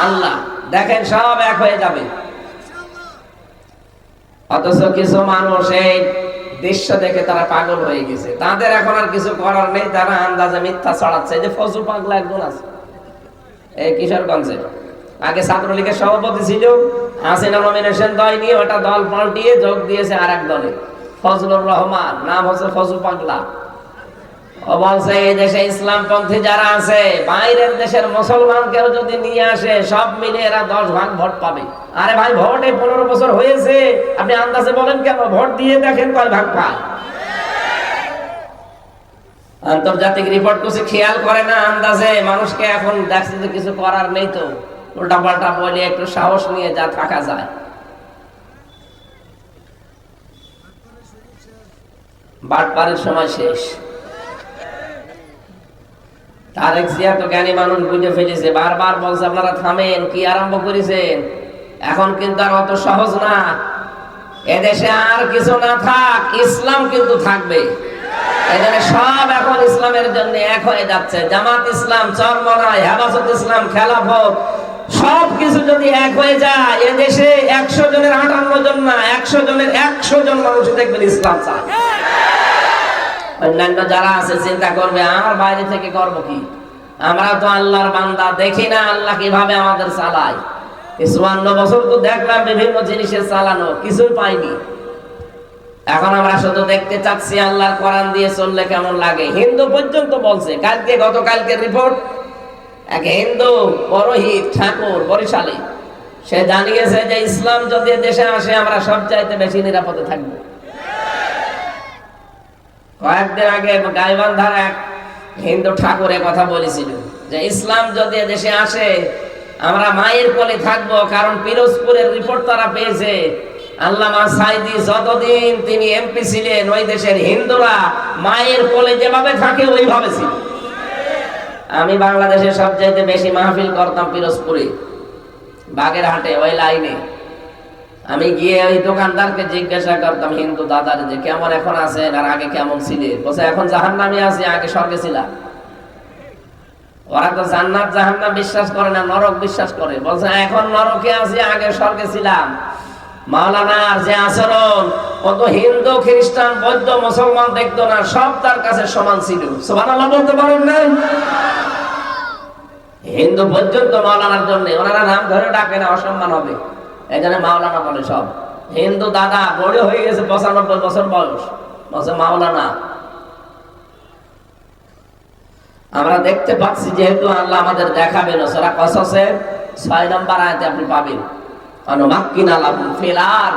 আল্লাহ। দেখেন সব এক হয়ে যাবে। অথচ কিছু মানুষ এই দৃশ্য দেখে তারা পাগল হয়ে গেছে। তাদের এখন আর কিছু করার নেই, তারা আন্দাজে মিথ্যা ছড়াচ্ছে। যে ফজু পাগলা একজন আছে এই কিশোরগঞ্জে, আগে ছাত্রলীগের সভাপতি ছিল, হাসিনা নমিনেশন দেয়নি, ওটা দল পাল্টিয়ে যোগ দিয়েছে আর এক দলে। ফজলুর রহমান, নাম হচ্ছে ফজু পাগলা। ও বলছে এই দেশে ইসলামপন্থী যারা আছে বাইরের দেশের মুসলমানকেও যদি নিয়ে আসে সব মিলে এরা 10 ভাগ ভোট পাবে। আরে ভাই, ভোট এই 15 বছর হয়েছে, আপনি আন্দাজে বলেন কেন? ভোট দিয়ে দেখেন কয় ভাগ পায়। আন্তর্জাতিক রিপোর্ট কিছু খেয়াল করে না, আন্দাজে মানুষকে এখন দেখছে যে কিছু করার নেই, তো উল্টা পাল্টা বলে একটু সাহস নিয়ে যা থাকা যায়। বাটপারের সময় শেষ। তারেক জিয়া তো জ্ঞানী মানুষ, বুঝে ফেলেছে, বারবার বলছে আপনারা থামেন, কি আরম্ভ করেছেন। এখন কিন্তু আর অত সহজ না। এদেশে আর কিছু না থাক, ইসলাম কিন্তু থাকবে। এখানে সব এখন ইসলামের জন্য এক হয়ে যাচ্ছে। জামাত ইসলাম, চরমনাই, হেফাজত ইসলাম, খেলাফত, সব কিছু যদি এক হয়ে যায়, এদেশে 100 জনের 58 জন না, 100 জনের 100 জন মানুষ দেখবেন ইসলাম চায়। অন্যান্য যারা আছে চিন্তা করবে আমার বাইরে থেকে করব কি, আমরা তো আল্লাহর বান্দা, দেখি না আল্লাহ কিভাবে আমাদের চালায়। 54 বছর তো দেখলাম বিভিন্ন জিনিসের চালানো, কিছুই পাইনি। এখন আমরা শুধু দেখতে চাচ্ছি আল্লাহর কোরআন দিয়ে চললে কেমন লাগে। হিন্দু পর্যন্ত বলছে, গতকালকের রিপোর্ট, এক হিন্দু পুরোহিত ঠাকুর বরিশালে, সে জানিয়েছে যে ইসলাম যদি দেশে আসে আমরা সবচাইতে বেশি নিরাপদে থাকবো। কয়েকদিন আগে গাইবান্ধার এক হিন্দু ঠাকুর কথা বলেছিল যে ইসলাম যদি দেশে আসে আমরা মায়ের কোলে থাকবো, কারণ পিরোজপুরের রিপোর্ট তারা পেয়েছে আল্লামা সাইদি যতদিন তিনি এমপি ছিলেন ওই দেশের হিন্দুরা মায়ের কোলে যেভাবে থাকে ওইভাবে ছিল। আমি বাংলাদেশে সবচাইতে বেশি মাহফিল করতাম পিরোজপুরে, বাগেরহাটে, ওই লাইনে। আমি গিয়ে ওই দোকানদারকে জিজ্ঞাসা করতাম হিন্দু দাদার যে কেমন এখন আছেন আর আগে কেমন ছিলেন। বলছে এখন জাহান্নামে আছি, আগে স্বর্গে ছিলাম। ওরা তো জান্নাত জাহান্নাম বিশ্বাস করে না, নরক বিশ্বাস করে। বলছে এখন নরকে আছি, আগে স্বর্গে ছিলাম। মাওলানার যে আচরণ, কত হিন্দু খ্রিস্টান বৌদ্ধ মুসলমান দেখতো না, সব তার কাছে সমান ছিল। সুবহানাল্লাহ বলতে পারেন না? হিন্দু পর্যন্ত মাওলানার জন্য, ওনারা নাম ধরে ডাকে না, অসম্মান হবে, এই জন্য মাওলানা বলে। সব হিন্দু দাদা বড় হয়ে গেছে, 95 বছর বয়স, বলছে মাওলানা। আমরা দেখতে পাচ্ছি যেহেতু আল্লাহ আমাদের দেখাবেন, সূরা কসসের 6 নম্বর আয়াতে আপনি পাবেন, অনুমাক্কিনা লাহুম ফিল আরদ,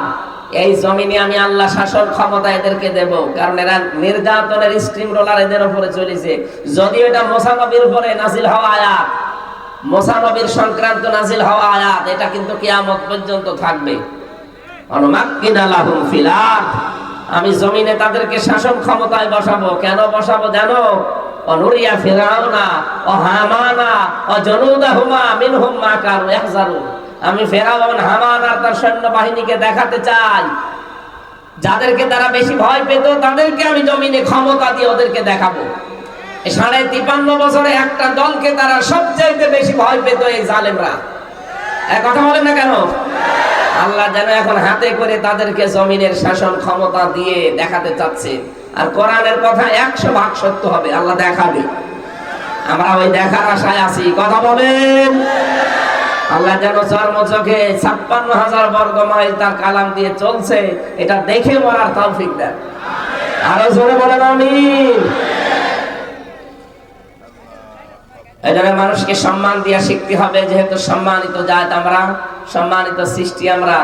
এই জমিনে আমি আল্লাহ শাসন ক্ষমতা এদেরকে দেব, কারণ এরা নির্যাতনের স্ট্রিম রোলার এদের উপরে চলেছে। যদি এটা মুসা নবীর উপরে নাজিল হওয়া আয়াত, মুসা নবীর সংক্রান্ত নাজিল হওয়া আয়াত, এটা কিন্তু কিয়ামত পর্যন্ত থাকবে। অনুমাক্কিনা লাহুম ফিল আরদ, আমি জমিনে তাদেরকে শাসন ক্ষমতায় বসাবো। কেন বসাবো জানো? অনুরিয়া ফিরাউনা ও হামানা ও জনুদাহুমা মিনহুম মা কানু ইয়াহজারুন, আমি ফেরাউন, হামান আর তার সৈন্যবাহিনীকে দেখাতে চাই যাদেরকে তারা বেশি ভয় পেত, তাদেরকে আমি জমিনে ক্ষমতা দিয়ে ওদেরকে দেখাবো। 53 বছরে একটা দলকে তারা সবচাইতে বেশি ভয় পেত, এই জালেমরা। এক কথা বলেন না কেন? আল্লাহ যেন এখন হাতে করে তাদেরকে জমিনের শাসন ক্ষমতা দিয়ে দেখাতে চাচ্ছে। আর কোরআনের কথা 100 ভাগ সত্য হবে, আল্লাহ দেখাবে। আমরা ওই দেখার আশায় আছি। কথা বলেন। আল্লাহ যেন চর্মচোখে 56,000 বর্গ মাইল তার কালাম দিয়ে চলছে, এটা দেখে মরার তৌফিক দেন। আরো জোরে বলেন আমিন। এজন্য মানুষকে সম্মান দিয়া শিখতে হবে, যেহেতু সম্মানিত জাত আমরা, সম্মানিত সৃষ্টি আমরা।